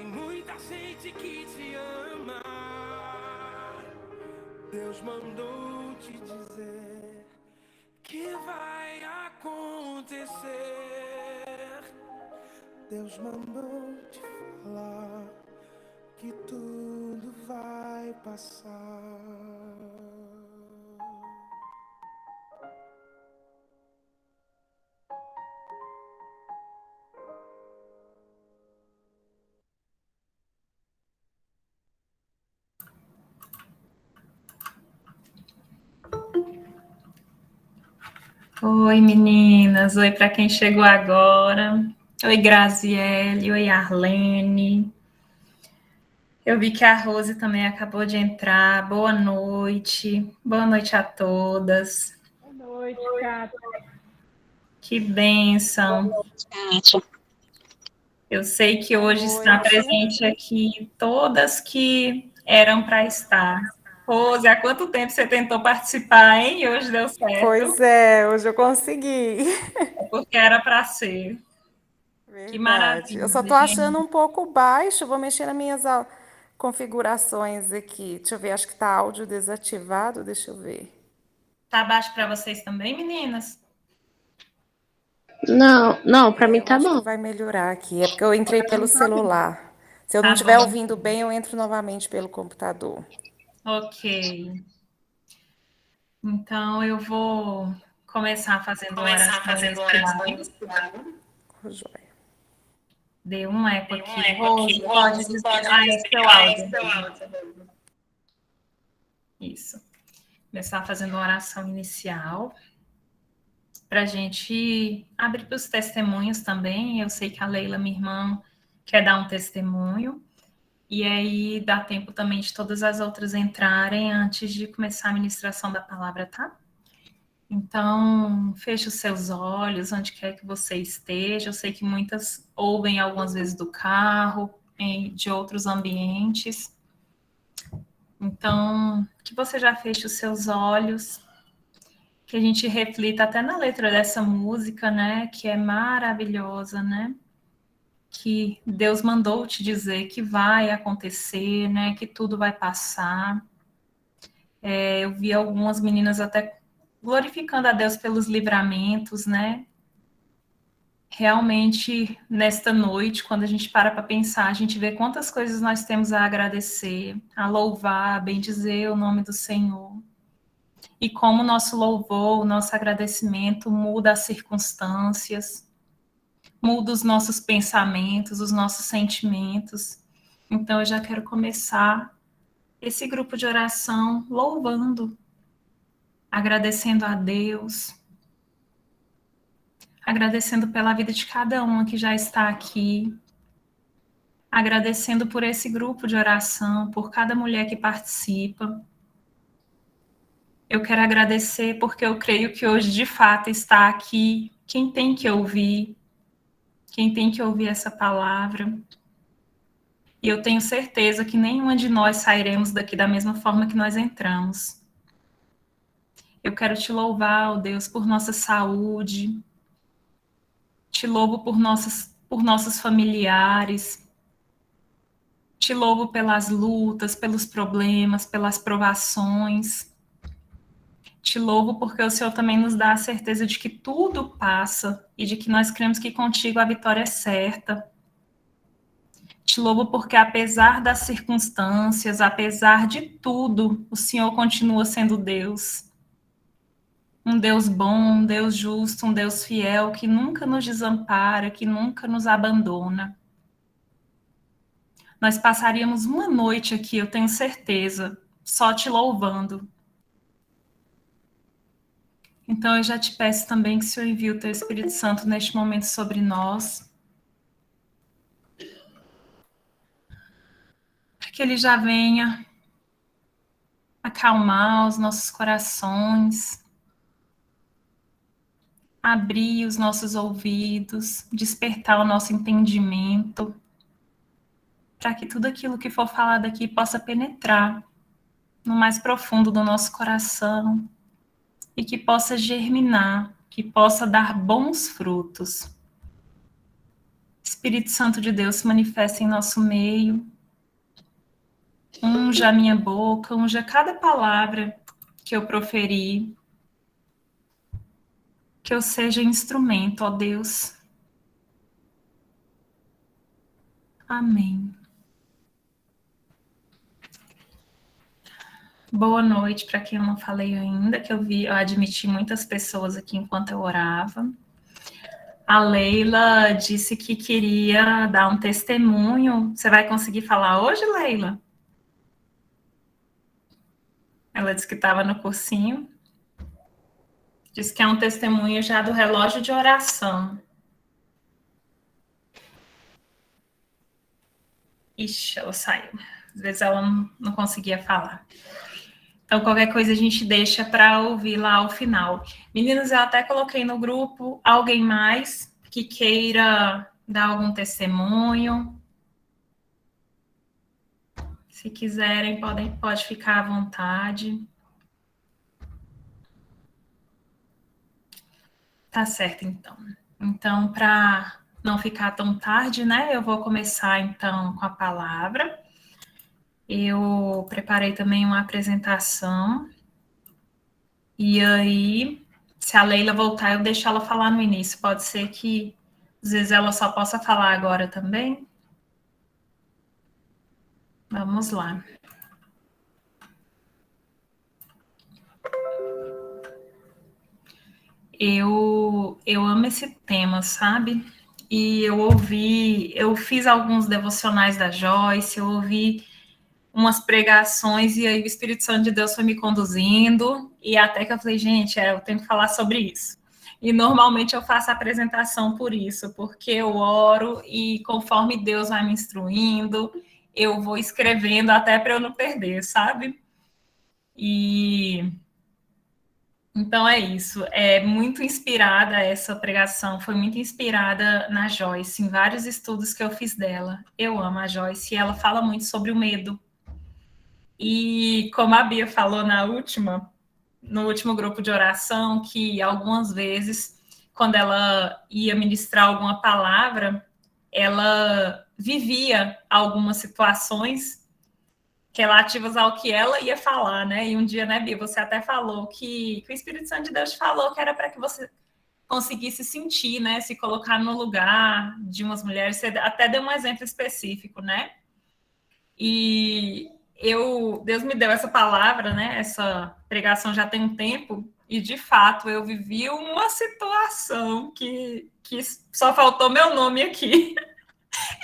Tem muita gente que te ama. Deus mandou te dizer que vai acontecer. Deus mandou te falar que tudo vai passar. Oi, meninas. Oi, para quem chegou agora. Oi, Graziele. Oi, Arlene. Eu vi que a Rose também acabou de entrar. Boa noite. Boa noite a todas. Boa noite, Cátia. Que bênção. Eu sei que hoje está presente aqui todas que eram para estar. Rose, há quanto tempo você tentou participar, hein? E hoje deu certo. Pois é, hoje eu consegui. É porque era para ser. Verdade. Que maravilha. Eu só tô achando um pouco baixo, vou mexer nas minhas configurações aqui. Deixa eu ver, acho que tá áudio desativado, deixa eu ver. Tá baixo para vocês também, meninas? Não, para mim tá acho bom. que vai melhorar aqui, é porque eu entrei pelo celular. Se eu não Tá estiver bom. ouvindo bem, eu entro novamente pelo computador. Ok. Então eu vou começar fazendo uma oração inicial. Joia. Deu um eco aqui. Rose, pode dizer. Ah, é seu áudio. Isso. Começar fazendo uma oração inicial. Para a gente abrir para os testemunhos também. Eu sei que a Leila, minha irmã, quer dar um testemunho. E aí dá tempo também de todas as outras entrarem antes de começar a ministração da palavra, tá? Então, feche os seus olhos, onde quer que você esteja. Eu sei que muitas ouvem algumas vezes do carro, de outros ambientes. Então, que você já feche os seus olhos, que a gente reflita até na letra dessa música, né? Que é maravilhosa, né? Que Deus mandou te dizer que vai acontecer, né? Que tudo vai passar. Eu vi algumas meninas até glorificando a Deus pelos livramentos, né? Realmente, nesta noite, quando a gente para pensar, a gente vê quantas coisas nós temos a agradecer, a louvar, a bendizer o nome do Senhor. E como o nosso louvor, o nosso agradecimento muda as circunstâncias, muda os nossos pensamentos, os nossos sentimentos. Então, eu já quero começar esse grupo de oração louvando, agradecendo a Deus, agradecendo pela vida de cada uma que já está aqui, agradecendo por esse grupo de oração, por cada mulher que participa. Eu quero agradecer porque eu creio que hoje, de fato, está aqui quem tem que ouvir essa palavra. E eu tenho certeza que nenhuma de nós sairemos daqui da mesma forma que nós entramos. Eu quero te louvar, ó Deus, por nossa saúde. Te louvo por nossos familiares. Te louvo pelas lutas, pelos problemas, pelas provações. Te louvo porque o Senhor também nos dá a certeza de que tudo passa e de que nós cremos que contigo a vitória é certa. Te louvo porque, apesar das circunstâncias, apesar de tudo, o Senhor continua sendo Deus. Um Deus bom, um Deus justo, um Deus fiel, que nunca nos desampara, que nunca nos abandona. Nós passaríamos uma noite aqui, eu tenho certeza, só te louvando. Então, eu já te peço também que o Senhor envie o teu Espírito Santo neste momento sobre nós, para que ele já venha acalmar os nossos corações, abrir os nossos ouvidos, despertar o nosso entendimento, para que tudo aquilo que for falado aqui possa penetrar no mais profundo do nosso coração e que possa germinar, que possa dar bons frutos. Espírito Santo de Deus se manifesta em nosso meio. Unja a minha boca, unja cada palavra que eu proferi. Que eu seja instrumento, ó Deus. Amém. Boa noite para quem eu não falei ainda, que eu admiti muitas pessoas aqui enquanto eu orava. A Leila disse que queria dar um testemunho. Você vai conseguir falar hoje, Leila? Ela disse que estava no cursinho. Disse que é um testemunho já do relógio de oração. Ixi, ela saiu. Às vezes ela não conseguia falar. Então, qualquer coisa a gente deixa para ouvir lá ao final. Meninas, eu até coloquei no grupo alguém mais que queira dar algum testemunho. Se quiserem, pode ficar à vontade. Tá certo, então. Então, para não ficar tão tarde, né, eu vou começar, então, com a palavra. Eu preparei também uma apresentação. E aí, se a Leila voltar, eu deixo ela falar no início. Pode ser que, às vezes, ela só possa falar agora também. Vamos lá. Eu amo esse tema, sabe? E eu fiz alguns devocionais da Joyce, eu ouvi umas pregações e aí o Espírito Santo de Deus foi me conduzindo e até que eu falei, gente, eu tenho que falar sobre isso. E normalmente eu faço a apresentação por isso, porque eu oro e conforme Deus vai me instruindo, eu vou escrevendo até para eu não perder, sabe? E então é isso. É muito inspirada essa pregação, foi muito inspirada na Joyce, em vários estudos que eu fiz dela. Eu amo a Joyce e ela fala muito sobre o medo. E como a Bia falou no último grupo de oração, que algumas vezes, quando ela ia ministrar alguma palavra, ela vivia algumas situações relativas ao que ela ia falar, né? E um dia, né, Bia, você até falou que o Espírito Santo de Deus te falou que era para que você conseguisse sentir, né? Se colocar no lugar de umas mulheres. Você até deu um exemplo específico, né? E Deus me deu essa palavra, né? Essa pregação já tem um tempo, e de fato eu vivi uma situação que só faltou meu nome aqui.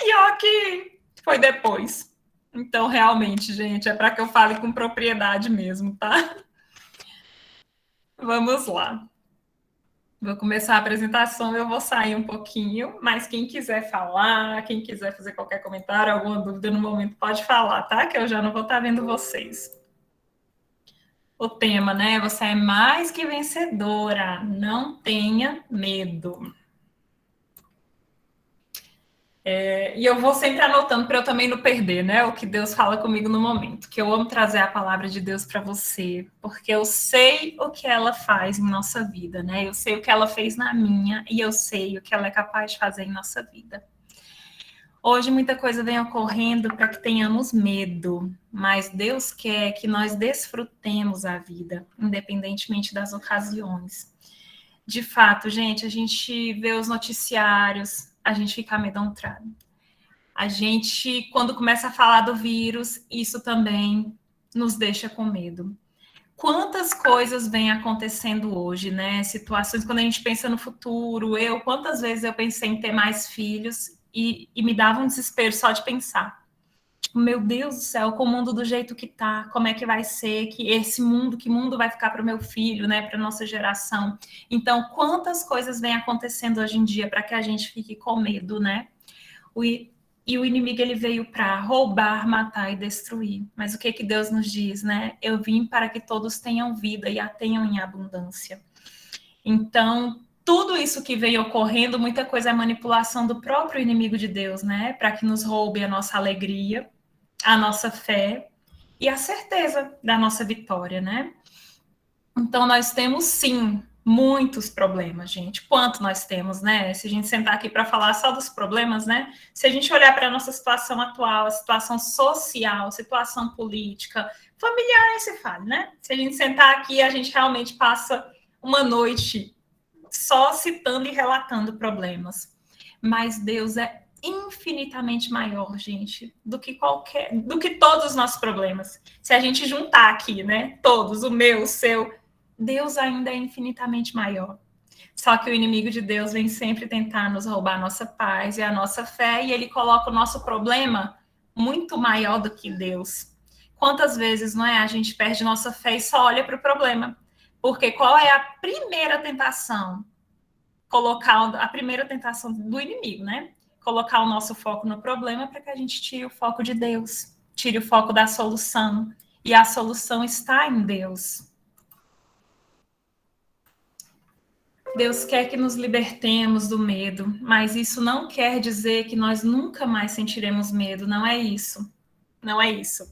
E ó, que foi depois. Então, realmente, gente, é para que eu fale com propriedade mesmo, tá? Vamos lá. Vou começar a apresentação, eu vou sair um pouquinho, mas quem quiser falar, quem quiser fazer qualquer comentário, alguma dúvida no momento, pode falar, tá? Que eu já não vou estar vendo vocês. O tema, né? Você é mais que vencedora, não tenha medo. E eu vou sempre anotando para eu também não perder, né? O que Deus fala comigo no momento. Que eu amo trazer a palavra de Deus para você, porque eu sei o que ela faz em nossa vida, né? Eu sei o que ela fez na minha e eu sei o que ela é capaz de fazer em nossa vida. Hoje muita coisa vem ocorrendo para que tenhamos medo, mas Deus quer que nós desfrutemos a vida, independentemente das ocasiões. De fato, gente, a gente vê os noticiários, a gente fica amedrontado. A gente, quando começa a falar do vírus, isso também nos deixa com medo. Quantas coisas vêm acontecendo hoje, né? Situações, quando a gente pensa no futuro, quantas vezes eu pensei em ter mais filhos e me dava um desespero só de pensar. Tipo, meu Deus do céu, com o mundo do jeito que tá, como é que vai ser, que mundo vai ficar para o meu filho, né, para nossa geração. Então, quantas coisas vêm acontecendo hoje em dia para que a gente fique com medo, né? E o inimigo, ele veio para roubar, matar e destruir. Mas o que Deus nos diz, né? Eu vim para que todos tenham vida e a tenham em abundância. Então, tudo isso que vem ocorrendo, muita coisa é manipulação do próprio inimigo de Deus, né? Para que nos roube a nossa alegria, a nossa fé e a certeza da nossa vitória, né? Então, nós temos, sim, Muitos problemas, gente. Quanto nós temos, né? Se a gente sentar aqui para falar só dos problemas, né? Se a gente olhar para a nossa situação atual, a situação social, a situação política, familiar, nem se fale, né? Se a gente sentar aqui, a gente realmente passa uma noite só citando e relatando problemas. Mas Deus é infinitamente maior, gente, do que todos os nossos problemas. Se a gente juntar aqui, né? Todos, o meu, o seu, Deus ainda é infinitamente maior. Só que o inimigo de Deus vem sempre tentar nos roubar a nossa paz e a nossa fé, e ele coloca o nosso problema muito maior do que Deus. Quantas vezes, não é? A gente perde nossa fé e só olha para o problema. Porque qual é a primeira tentação? Colocar a primeira tentação do inimigo, né? Colocar o nosso foco no problema para que a gente tire o foco de Deus, tire o foco da solução. E a solução está em Deus. Deus quer que nos libertemos do medo, mas isso não quer dizer que nós nunca mais sentiremos medo, não é isso. Não é isso.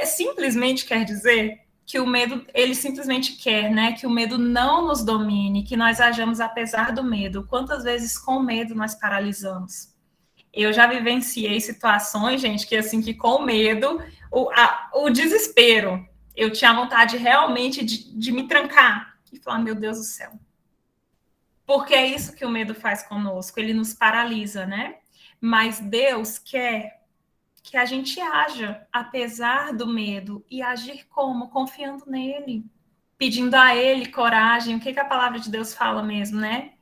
Simplesmente quer dizer que o medo, ele simplesmente quer, né, que o medo não nos domine, que nós hajamos apesar do medo. Quantas vezes com medo nós paralisamos? Eu já vivenciei situações, gente, que assim, que com medo, o desespero, eu tinha vontade realmente de me trancar e falar, meu Deus do céu. Porque é isso que o medo faz conosco, ele nos paralisa, né? Mas Deus quer que a gente haja apesar do medo e agir como? Confiando nele, pedindo a ele coragem. O que a palavra de Deus fala mesmo, né?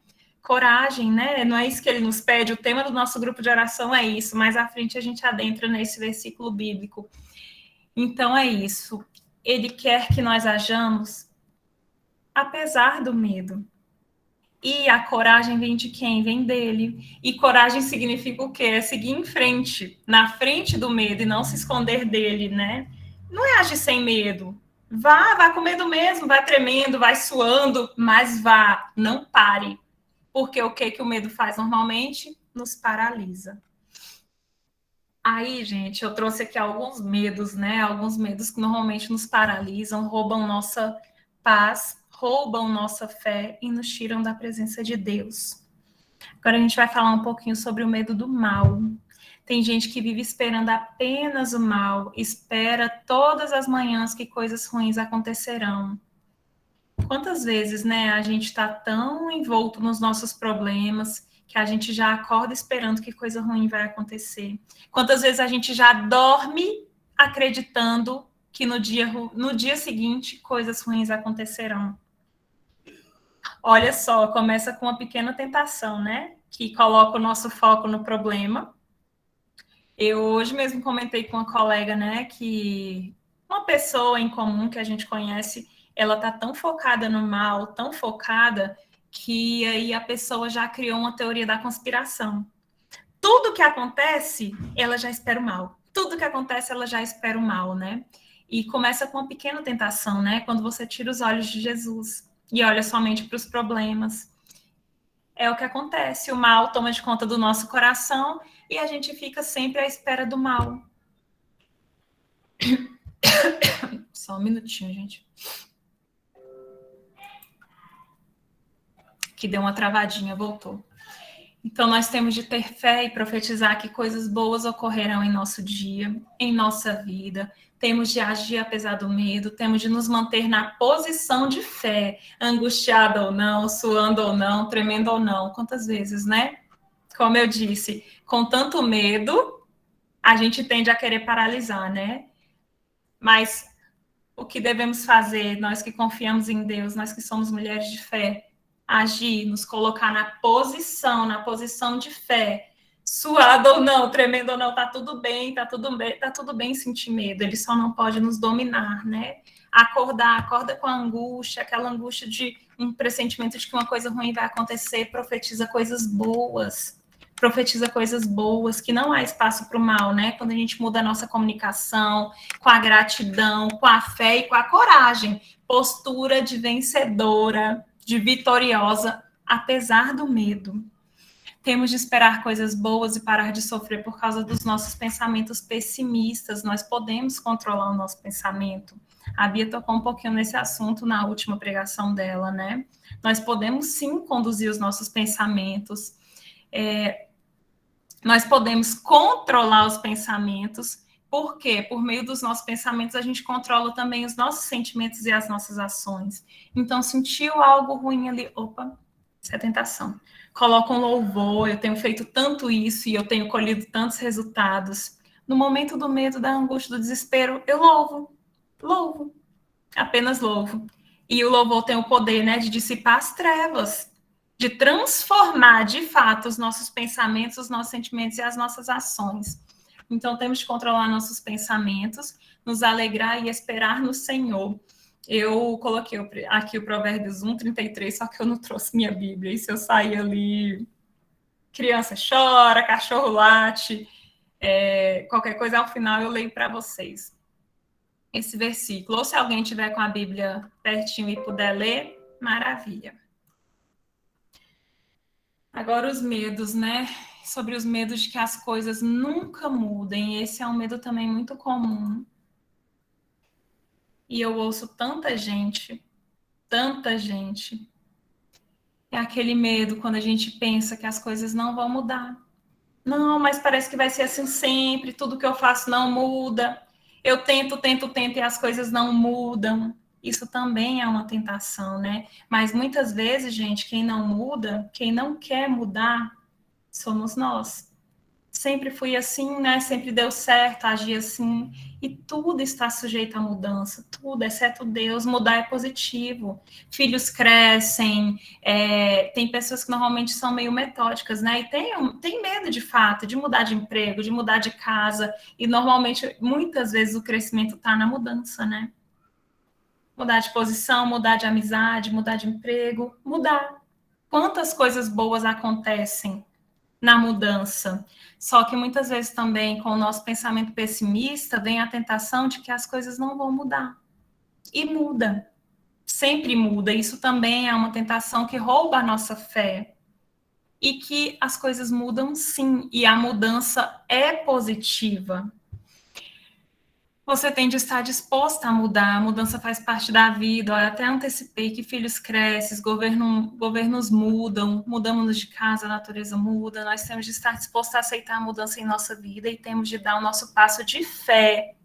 Coragem, né? Não é isso que ele nos pede. O tema do nosso grupo de oração é isso. Mais à frente a gente adentra nesse versículo bíblico. Então é isso. Ele quer que nós hajamos apesar do medo. E a coragem vem de quem? Vem dele. E coragem significa o quê? É seguir em frente, na frente do medo e não se esconder dele, né? Não é agir sem medo. Vá com medo mesmo, vai tremendo, vai suando, mas vá, não pare. Porque o que o medo faz normalmente? Nos paralisa. Aí, gente, eu trouxe aqui alguns medos, né? Alguns medos que normalmente nos paralisam, roubam nossa paz, roubam nossa fé e nos tiram da presença de Deus. Agora a gente vai falar um pouquinho sobre o medo do mal. Tem gente que vive esperando apenas o mal, espera todas as manhãs que coisas ruins acontecerão. Quantas vezes, né, a gente está tão envolto nos nossos problemas que a gente já acorda esperando que coisa ruim vai acontecer? Quantas vezes a gente já dorme acreditando que no dia seguinte coisas ruins acontecerão? Olha só, começa com uma pequena tentação, né? Que coloca o nosso foco no problema. Eu hoje mesmo comentei com uma colega, né, que uma pessoa em comum que a gente conhece, ela tá tão focada no mal, tão focada, que aí a pessoa já criou uma teoria da conspiração. Tudo que acontece, ela já espera o mal. Tudo que acontece, ela já espera o mal, né? E começa com uma pequena tentação, né? Quando você tira os olhos de Jesus e olha somente para os problemas. É o que acontece, o mal toma de conta do nosso coração e a gente fica sempre à espera do mal. Só um minutinho, gente. Que deu uma travadinha, voltou. Então, nós temos de ter fé e profetizar que coisas boas ocorrerão em nosso dia, em nossa vida. Temos de agir apesar do medo, temos de nos manter na posição de fé, angustiada ou não, suando ou não, tremendo ou não. Quantas vezes, né? Como eu disse, com tanto medo, a gente tende a querer paralisar, né? Mas o que devemos fazer, nós que confiamos em Deus, nós que somos mulheres de fé, agir, nos colocar na posição de fé, suado ou não, tremendo ou não, tá tudo bem sentir medo, ele só não pode nos dominar, né? Acorda com a angústia, aquela angústia de um pressentimento de que uma coisa ruim vai acontecer, profetiza coisas boas, que não há espaço para o mal, né? Quando a gente muda a nossa comunicação, com a gratidão, com a fé e com a coragem, postura de vencedora, de vitoriosa, apesar do medo. Temos de esperar coisas boas e parar de sofrer por causa dos nossos pensamentos pessimistas. Nós podemos controlar o nosso pensamento. A Bia tocou um pouquinho nesse assunto na última pregação dela, né? Nós podemos sim conduzir os nossos pensamentos, nós podemos controlar os pensamentos, porque por meio dos nossos pensamentos a gente controla também os nossos sentimentos e as nossas ações. Então, sentiu algo ruim ali, opa, isso é tentação. Coloca um louvor, eu tenho feito tanto isso e eu tenho colhido tantos resultados. No momento do medo, da angústia, do desespero, eu louvo, apenas louvo. E o louvor tem o poder, né, de dissipar as trevas, de transformar, de fato, os nossos pensamentos, os nossos sentimentos e as nossas ações. Então, temos de controlar nossos pensamentos, nos alegrar e esperar no Senhor. Eu coloquei aqui o Provérbios 1:33, só que eu não trouxe minha Bíblia. E se eu sair ali, criança chora, cachorro late, qualquer coisa, ao final eu leio para vocês esse versículo. Ou se alguém tiver com a Bíblia pertinho e puder ler, maravilha. Agora os medos, né? Sobre os medos de que as coisas nunca mudem. Esse é um medo também muito comum. E eu ouço tanta gente. É aquele medo quando a gente pensa que as coisas não vão mudar. Não, mas parece que vai ser assim sempre, tudo que eu faço não muda. Eu tento e as coisas não mudam. Isso também é uma tentação, né? Mas muitas vezes, gente, quem não muda, quem não quer mudar, somos nós. Sempre fui assim, né? Sempre deu certo, agi assim. E tudo está sujeito à mudança, tudo, exceto Deus. Mudar é positivo. Filhos crescem, tem pessoas que normalmente são meio metódicas, né? E tem medo, de fato, de mudar de emprego, de mudar de casa. E normalmente, muitas vezes, o crescimento está na mudança, né? Mudar de posição, mudar de amizade, mudar de emprego, mudar. Quantas coisas boas acontecem na mudança. Só que muitas vezes também, com o nosso pensamento pessimista, vem a tentação de que as coisas não vão mudar. E muda. Sempre muda. Isso também é uma tentação que rouba a nossa fé. E que as coisas mudam sim. E a mudança é positiva. Você tem de estar disposta a mudar, a mudança faz parte da vida. Eu até antecipei que filhos crescem, governos mudam, mudamos de casa, a natureza muda. Nós temos de estar dispostos a aceitar a mudança em nossa vida e temos de dar o nosso passo de fé.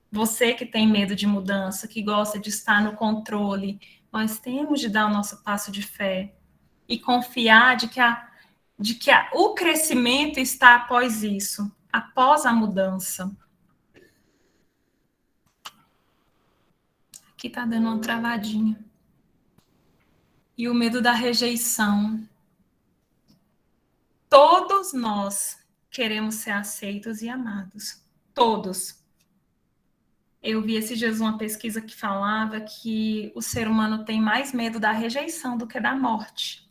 Você que tem medo de mudança, que gosta de estar no controle, nós temos de dar o nosso passo de fé e confiar de que o crescimento está após isso, após a mudança. Aqui tá dando uma travadinha. E o medo da rejeição. Todos nós queremos ser aceitos e amados. Todos. Eu vi esses dias uma pesquisa que falava que o ser humano tem mais medo da rejeição do que da morte.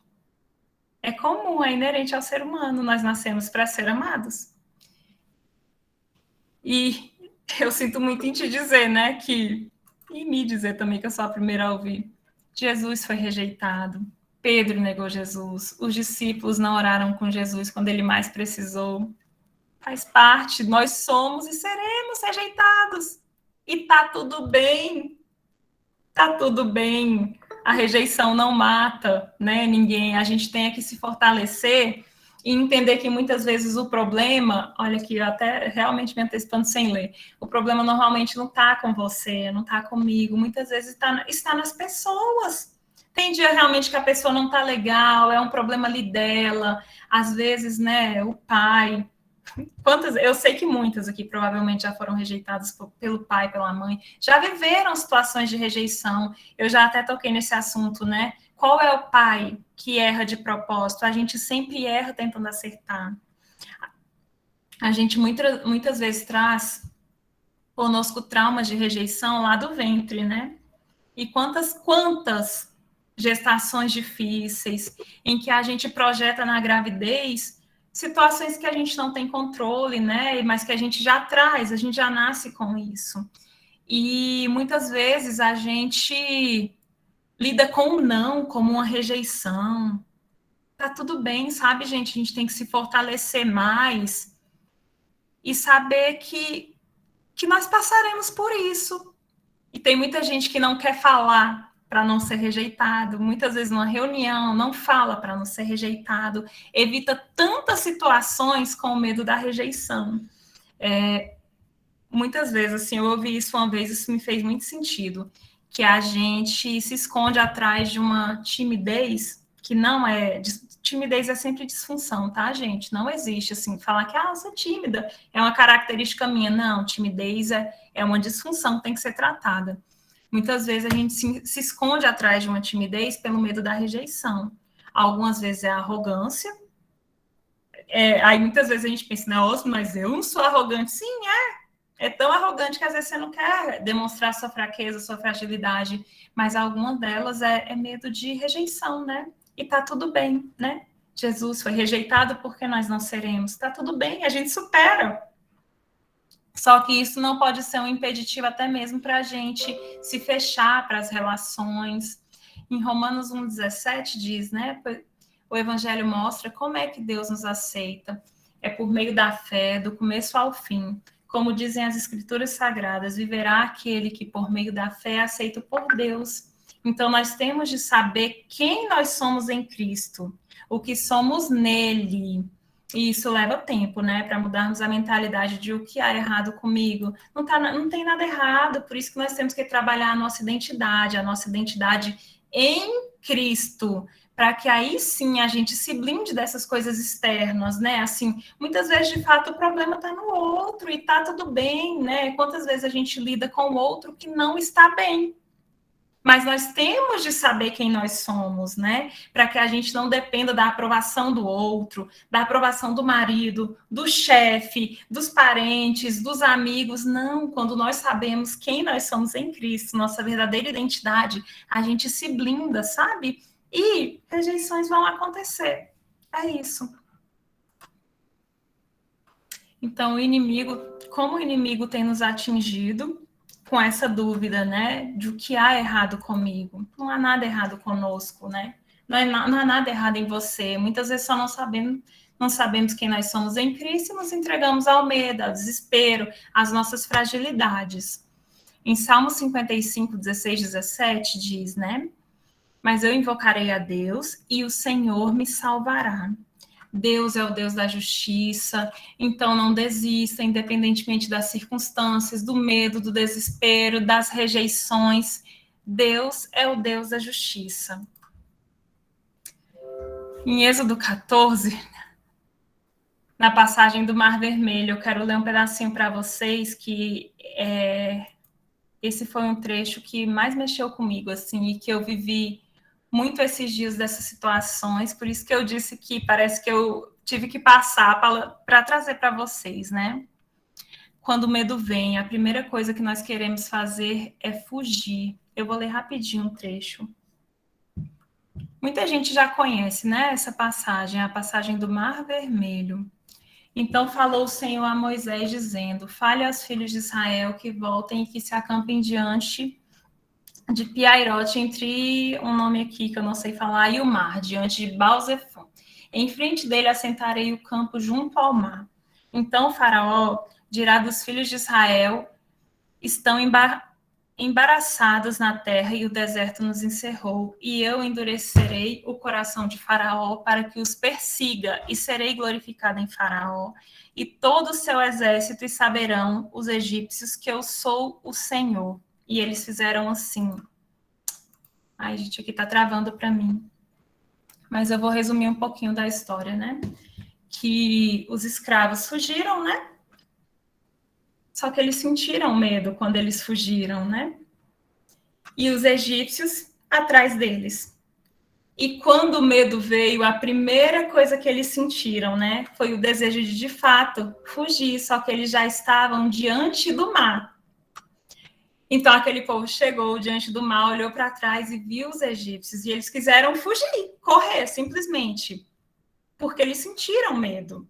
É comum, é inerente ao ser humano. Nós nascemos para ser amados. E eu sinto muito em te dizer, né, e me dizer também que eu sou a primeira a ouvir. Jesus foi rejeitado, Pedro negou Jesus, os discípulos não oraram com Jesus quando ele mais precisou. Faz parte, nós somos e seremos rejeitados. E tá tudo bem. Tá tudo bem. A rejeição não mata, né, ninguém. A gente tem que se fortalecer e entender que muitas vezes o problema, olha aqui, eu até realmente me antecipando sem ler, o problema normalmente não está com você, não está comigo, muitas vezes está nas pessoas. Tem dia realmente que a pessoa não está legal, é um problema ali dela, às vezes, né, o pai. Eu sei que muitas aqui provavelmente já foram rejeitadas pelo pai, pela mãe, já viveram situações de rejeição, eu já até toquei nesse assunto, né? Qual é o pai que erra de propósito? A gente sempre erra tentando acertar. A gente muitas vezes traz conosco traumas de rejeição lá do ventre, né? E quantas gestações difíceis em que a gente projeta na gravidez situações que a gente não tem controle, né? Mas que a gente já traz, a gente já nasce com isso. E muitas vezes a gente lida com o não como uma rejeição. Tá tudo bem, sabe, gente? A gente tem que se fortalecer mais e saber que nós passaremos por isso. E tem muita gente que não quer falar para não ser rejeitado, muitas vezes numa reunião não fala para não ser rejeitado, evita tantas situações com medo da rejeição. Muitas vezes, assim, eu ouvi isso uma vez, isso me fez muito sentido, que a gente se esconde atrás de uma timidez que não é... Timidez é sempre disfunção, tá, gente? Não existe, assim, falar que, eu sou tímida, é uma característica minha. Não, timidez é uma disfunção, tem que ser tratada. Muitas vezes a gente se esconde atrás de uma timidez pelo medo da rejeição. Algumas vezes é arrogância. Aí muitas vezes a gente pensa, nossa, mas eu não sou arrogante. Sim, é tão arrogante que às vezes você não quer demonstrar sua fraqueza, sua fragilidade, mas alguma delas é medo de rejeição, né? E tá tudo bem, né? Jesus foi rejeitado porque nós não seremos. Tá tudo bem, a gente supera. Só que isso não pode ser um impeditivo até mesmo para a gente se fechar para as relações. Em Romanos 1,17 diz, né? O Evangelho mostra como é que Deus nos aceita. É por meio da fé, do começo ao fim. Como dizem as Escrituras Sagradas, viverá aquele que por meio da fé é aceito por Deus. Então nós temos de saber quem nós somos em Cristo, o que somos nele. E isso leva tempo, né, para mudarmos a mentalidade de o que há errado comigo. Não tem nada errado, por isso que nós temos que trabalhar a nossa identidade em Cristo, para que aí sim a gente se blinde dessas coisas externas, né? Assim, muitas vezes, de fato, o problema está no outro e está tudo bem, né? Quantas vezes a gente lida com o outro que não está bem? Mas nós temos de saber quem nós somos, né? Para que a gente não dependa da aprovação do outro, da aprovação do marido, do chefe, dos parentes, dos amigos. Não, quando nós sabemos quem nós somos em Cristo, nossa verdadeira identidade, a gente se blinda, sabe? E rejeições vão acontecer. É isso. Então, o inimigo, como o inimigo tem nos atingido, com essa dúvida, né, de o que há errado comigo. Não há nada errado conosco, né? Não há nada errado em você. Muitas vezes só não sabemos quem nós somos em Cristo e nos entregamos ao medo, ao desespero, às nossas fragilidades. Em Salmo 55, 16, 17, diz, né? Mas eu invocarei a Deus e o Senhor me salvará. Deus é o Deus da justiça, então não desista, independentemente das circunstâncias, do medo, do desespero, das rejeições. Deus é o Deus da justiça. Em Êxodo 14, na passagem do Mar Vermelho, eu quero ler um pedacinho para vocês, que esse foi um trecho que mais mexeu comigo, assim, e que eu vivi muito esses dias dessas situações, por isso que eu disse que parece que eu tive que passar para trazer para vocês, né? Quando o medo vem, a primeira coisa que nós queremos fazer é fugir. Eu vou ler rapidinho um trecho. Muita gente já conhece, né, essa passagem, a passagem do Mar Vermelho. Então falou o Senhor a Moisés, dizendo: fale aos filhos de Israel que voltem e que se acampem diante de Piairote, entre um nome aqui que eu não sei falar, e o mar, diante de Baal-Zefon. Em frente dele assentarei o campo junto ao mar. Então o faraó dirá dos filhos de Israel: estão embaraçados na terra e o deserto nos encerrou, e eu endurecerei o coração de Faraó para que os persiga, e serei glorificada em Faraó e todo o seu exército, e saberão os egípcios que eu sou o Senhor. E eles fizeram assim. Ai, gente, aqui tá travando para mim. Mas eu vou resumir um pouquinho da história, né? Que os escravos fugiram, né? Só que eles sentiram medo quando eles fugiram, né? E os egípcios atrás deles. E quando o medo veio, a primeira coisa que eles sentiram, né? Foi o desejo de fato, fugir. Só que eles já estavam diante do mar. Então, aquele povo chegou diante do mar, olhou para trás e viu os egípcios. E eles quiseram fugir, correr, simplesmente. Porque eles sentiram medo.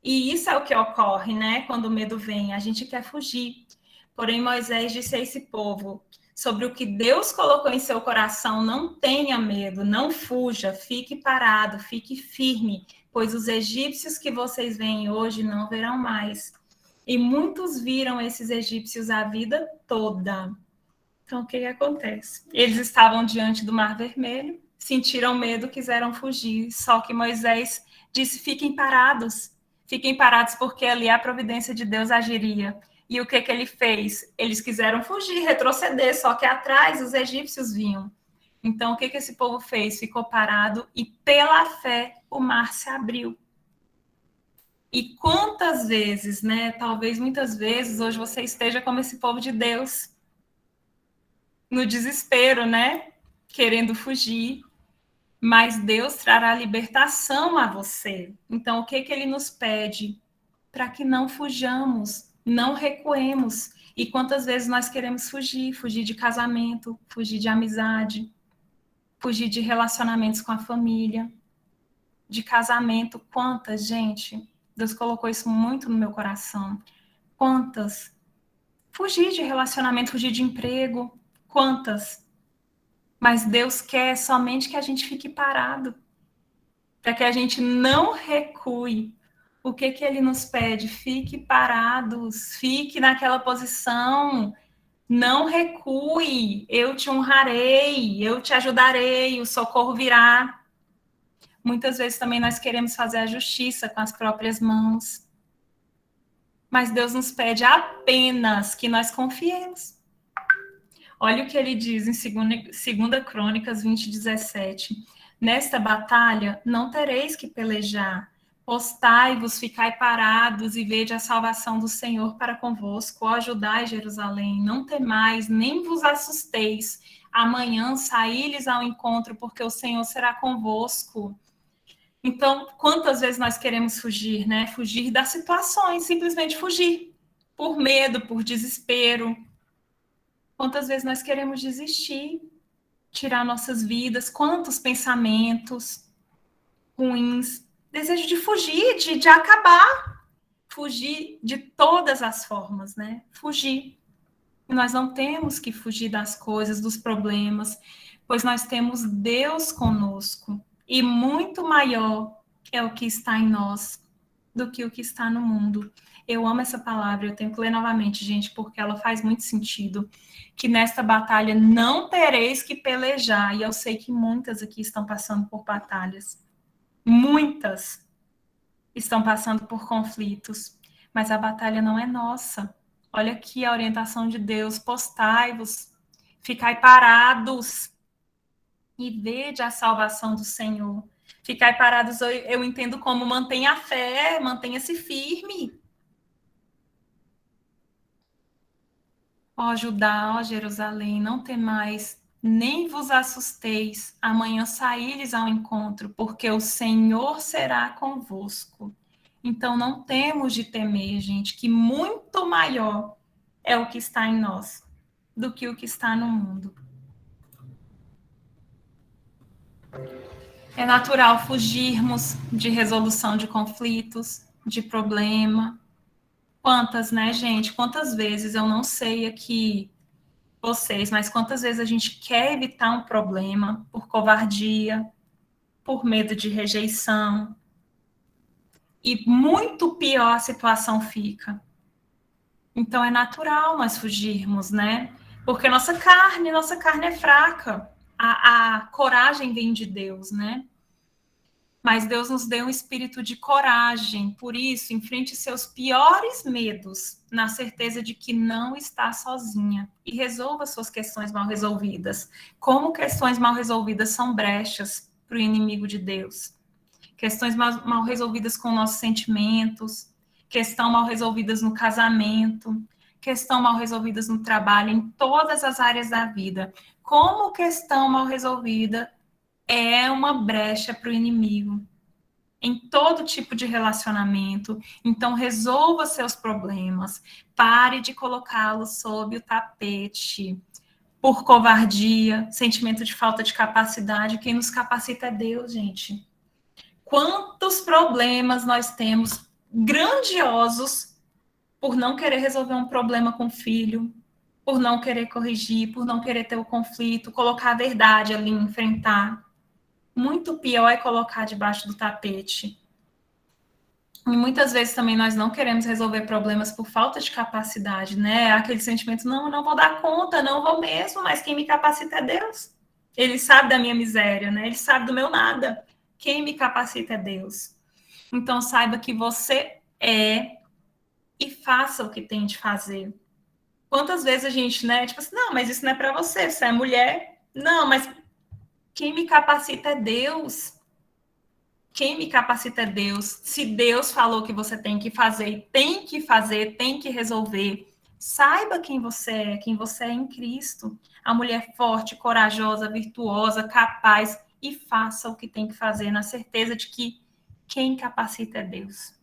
E isso é o que ocorre, né? Quando o medo vem, a gente quer fugir. Porém, Moisés disse a esse povo: sobre o que Deus colocou em seu coração, não tenha medo, não fuja, fique parado, fique firme, pois os egípcios que vocês veem hoje não verão mais. E muitos viram esses egípcios a vida toda. Então, o que acontece? Eles estavam diante do Mar Vermelho, sentiram medo, quiseram fugir, só que Moisés disse, fiquem parados porque ali a providência de Deus agiria. E o que ele fez? Eles quiseram fugir, retroceder, só que atrás os egípcios vinham. Então, o que esse povo fez? Ficou parado e, pela fé, o mar se abriu. E quantas vezes, né? Talvez muitas vezes, hoje você esteja como esse povo de Deus, no desespero, né? Querendo fugir. Mas Deus trará libertação a você. Então, o que ele nos pede? Para que não fujamos, não recuemos. E quantas vezes nós queremos fugir? Fugir de casamento, fugir de amizade, fugir de relacionamentos com a família, de casamento. Quantas, gente? Deus colocou isso muito no meu coração. Quantas? Fugir de relacionamento, fugir de emprego. Quantas? Mas Deus quer somente que a gente fique parado, para que a gente não recue. O que ele nos pede? Fique parados, fique naquela posição, não recue, eu te honrarei, eu te ajudarei, o socorro virá. Muitas vezes também nós queremos fazer a justiça com as próprias mãos, mas Deus nos pede apenas que nós confiemos. Olha o que ele diz em 2 Crônicas 20:17. Nesta batalha não tereis que pelejar. Postai-vos, ficai parados e vede a salvação do Senhor para convosco. Ó Judá e Jerusalém, não temais, nem vos assusteis. Amanhã saí-lhes ao encontro, porque o Senhor será convosco. Então, quantas vezes nós queremos fugir, né? Fugir das situações, simplesmente fugir. Por medo, por desespero. Quantas vezes nós queremos desistir, tirar nossas vidas, quantos pensamentos ruins, desejo de fugir, de acabar, fugir de todas as formas, né? Fugir. E nós não temos que fugir das coisas, dos problemas, pois nós temos Deus conosco, e muito maior é o que está em nós do que o que está no mundo. Eu amo essa palavra, eu tenho que ler novamente, gente, porque ela faz muito sentido. Que nesta batalha não tereis que pelejar, e eu sei que muitas aqui estão passando por batalhas. Muitas estão passando por conflitos, mas a batalha não é nossa. Olha aqui a orientação de Deus, postai-vos, ficai parados e vede a salvação do Senhor. Ficai parados, eu entendo como mantenha a fé, mantenha-se firme. Ó Judá, ó Jerusalém, não temais, nem vos assusteis, amanhã saí-lhes ao encontro, porque o Senhor será convosco. Então não temos de temer, gente, que muito maior é o que está em nós do que o que está no mundo. É natural fugirmos de resolução de conflitos, de problema. Quantas, né, gente? Quantas vezes, eu não sei aqui vocês, mas quantas vezes a gente quer evitar um problema por covardia, por medo de rejeição, e muito pior a situação fica. Então é natural nós fugirmos, né? Porque nossa carne é fraca. A coragem vem de Deus, né? Mas Deus nos deu um espírito de coragem, por isso, enfrente seus piores medos, na certeza de que não está sozinha, e resolva suas questões mal resolvidas. Como questões mal resolvidas são brechas para o inimigo de Deus. Questões mal resolvidas com nossos sentimentos, questão mal resolvidas no casamento, questão mal resolvidas no trabalho, em todas as áreas da vida. Como questão mal resolvida é uma brecha para o inimigo em todo tipo de relacionamento. Então, resolva seus problemas. Pare de colocá-los sob o tapete. Por covardia, sentimento de falta de capacidade. Quem nos capacita é Deus, gente. Quantos problemas nós temos grandiosos por não querer resolver um problema com o filho, por não querer corrigir, por não querer ter o conflito, colocar a verdade ali, enfrentar. Muito pior é colocar debaixo do tapete. E muitas vezes também nós não queremos resolver problemas por falta de capacidade, né? Aquele sentimento, não, eu não vou dar conta, não vou mesmo, mas quem me capacita é Deus. Ele sabe da minha miséria, né? Ele sabe do meu nada. Quem me capacita é Deus. Então saiba que você é e faça o que tem de fazer. Quantas vezes a gente, né, tipo assim, não, mas isso não é para você, você é mulher. Não, mas quem me capacita é Deus. Quem me capacita é Deus. Se Deus falou que você tem que fazer, tem que resolver. Saiba quem você é em Cristo. A mulher forte, corajosa, virtuosa, capaz, e faça o que tem que fazer, na certeza de que quem capacita é Deus.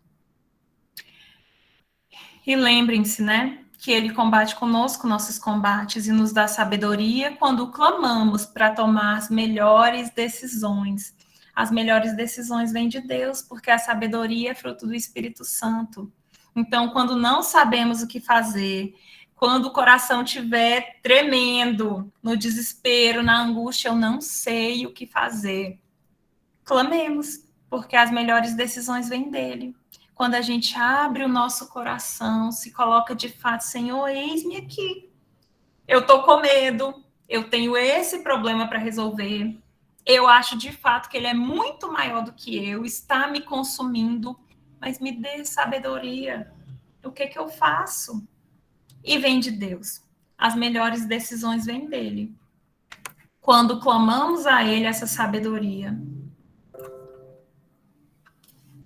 E lembrem-se, né, que Ele combate conosco nossos combates e nos dá sabedoria quando clamamos para tomar as melhores decisões. As melhores decisões vêm de Deus, porque a sabedoria é fruto do Espírito Santo. Então, quando não sabemos o que fazer, quando o coração estiver tremendo, no desespero, na angústia, eu não sei o que fazer, clamemos, porque as melhores decisões vêm dele. Quando a gente abre o nosso coração, se coloca de fato, Senhor, eis-me aqui. Eu estou com medo, eu tenho esse problema para resolver. Eu acho de fato que ele é muito maior do que eu, está me consumindo, mas me dê sabedoria. O que eu faço? E vem de Deus. As melhores decisões vêm dele. Quando clamamos a ele essa sabedoria.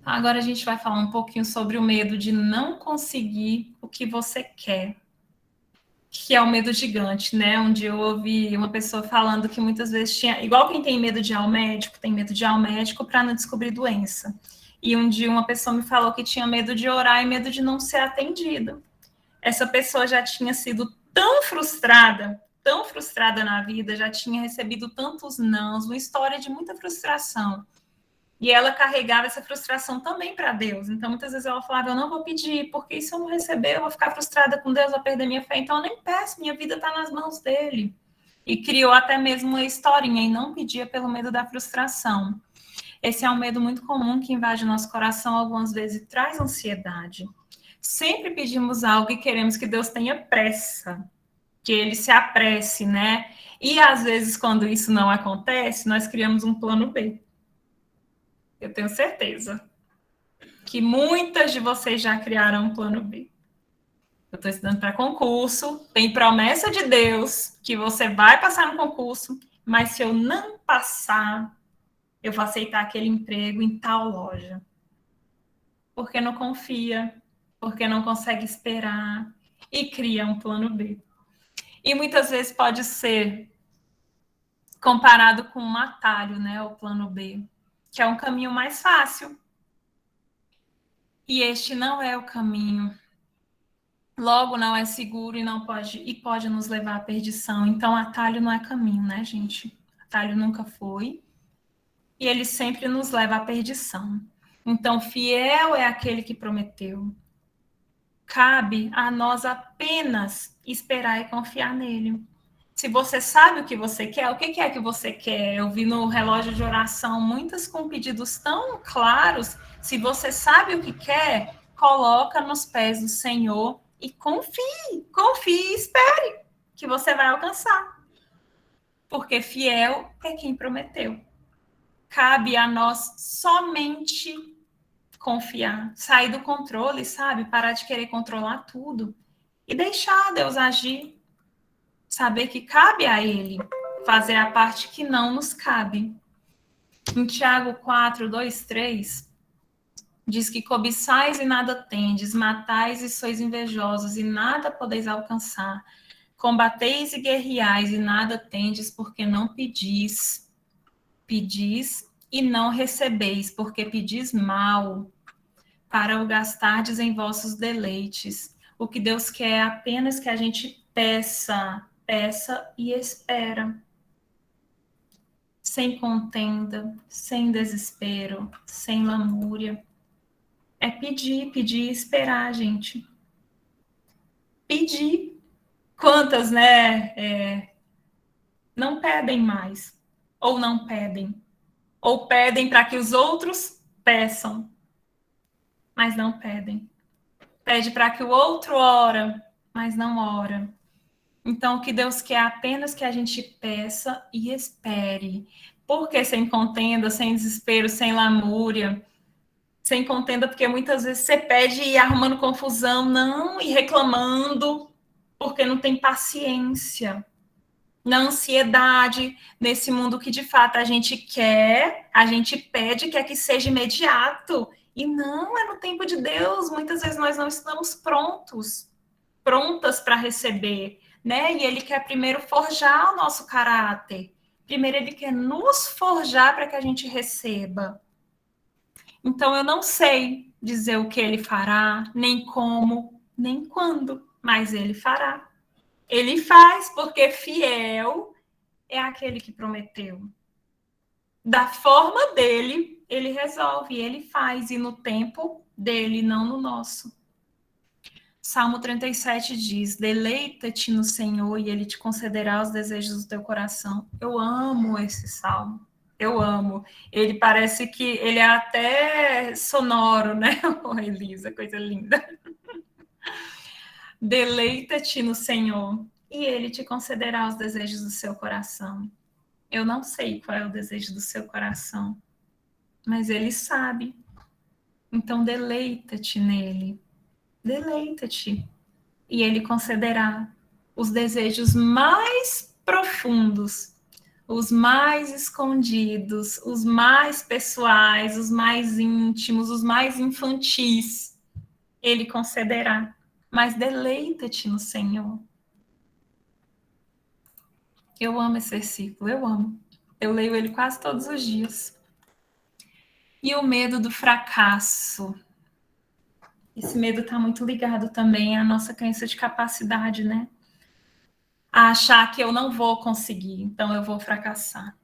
Agora a gente vai falar um pouquinho sobre o medo de não conseguir o que você quer, que é o medo gigante, né? Um dia eu ouvi uma pessoa falando que muitas vezes tinha, igual quem tem medo de ir ao médico, tem medo de ir ao médico para não descobrir doença. E um dia uma pessoa me falou que tinha medo de orar e medo de não ser atendida. Essa pessoa já tinha sido tão frustrada na vida, já tinha recebido tantos nãos, uma história de muita frustração. E ela carregava essa frustração também para Deus. Então, muitas vezes ela falava, eu não vou pedir, porque se eu não receber, eu vou ficar frustrada com Deus, vou perder minha fé. Então, eu nem peço, minha vida está nas mãos dele. E criou até mesmo uma historinha e não pedia pelo medo da frustração. Esse é um medo muito comum que invade o nosso coração algumas vezes e traz ansiedade. Sempre pedimos algo e queremos que Deus tenha pressa, que ele se apresse, né? E às vezes, quando isso não acontece, nós criamos um plano B. Eu tenho certeza que muitas de vocês já criaram um plano B. Eu estou estudando para concurso, tem promessa de Deus que você vai passar no concurso, mas se eu não passar, eu vou aceitar aquele emprego em tal loja. Porque não confia, porque não consegue esperar e cria um plano B. E muitas vezes pode ser comparado com um atalho, né, o plano B, que é um caminho mais fácil. E este não é o caminho. Logo, não é seguro e pode nos levar à perdição. Então, atalho não é caminho, né, gente? Atalho nunca foi. E ele sempre nos leva à perdição. Então, fiel é aquele que prometeu. Cabe a nós apenas esperar e confiar nele. Se você sabe o que você quer, o que é que você quer? Eu vi no relógio de oração muitas com pedidos tão claros. Se você sabe o que quer, coloca nos pés do Senhor e confie e espere que você vai alcançar. Porque fiel é quem prometeu. Cabe a nós somente confiar, sair do controle, sabe? Parar de querer controlar tudo e deixar Deus agir. Saber que cabe a ele fazer a parte que não nos cabe. Em Tiago 4, 2, 3, diz que cobiçais e nada tendes, matais e sois invejosos e nada podeis alcançar. Combateis e guerreais e nada tendes, porque não pedis. Pedis e não recebeis, porque pedis mal, para o gastardes em vossos deleites. O que Deus quer é apenas que a gente peça e espera. Sem contenda, sem desespero, sem lamúria. É pedir e esperar, gente. Pedir. Quantas, né, não pedem mais, ou não pedem, ou pedem para que os outros peçam. mas não pedem. Pede para que o outro ora, mas não ora. Então, o que Deus quer é apenas que a gente peça e espere. Porque sem contenda, sem desespero, sem lamúria, sem contenda, porque muitas vezes você pede e arrumando confusão, não, e reclamando, porque não tem paciência. Na ansiedade, nesse mundo que de fato a gente quer, a gente pede, quer que seja imediato. E não, é no tempo de Deus. Muitas vezes nós não estamos prontas para receber, né? E Ele quer primeiro forjar o nosso caráter. Primeiro Ele quer nos forjar para que a gente receba. Então eu não sei dizer o que Ele fará, nem como, nem quando, mas Ele fará. Ele faz, porque fiel é aquele que prometeu. Da forma dele, ele resolve, ele faz, e no tempo dele, não no nosso. Salmo 37 diz: deleita-te no Senhor e ele te concederá os desejos do teu coração. Eu amo esse salmo. Eu amo. Ele parece que ele é até sonoro, né? Oh, Elisa, coisa linda. Deleita-te no Senhor e ele te concederá os desejos do seu coração. Eu não sei qual é o desejo do seu coração, mas ele sabe. Então deleita-te nele. Deleita-te. E ele concederá os desejos mais profundos, os mais escondidos, os mais pessoais, os mais íntimos, os mais infantis. Ele concederá. Mas deleita-te no Senhor. Eu amo esse versículo, eu amo. Eu leio ele quase todos os dias. E o medo do fracasso. Esse medo está muito ligado também à nossa crença de capacidade, né? A achar que eu não vou conseguir, então eu vou fracassar.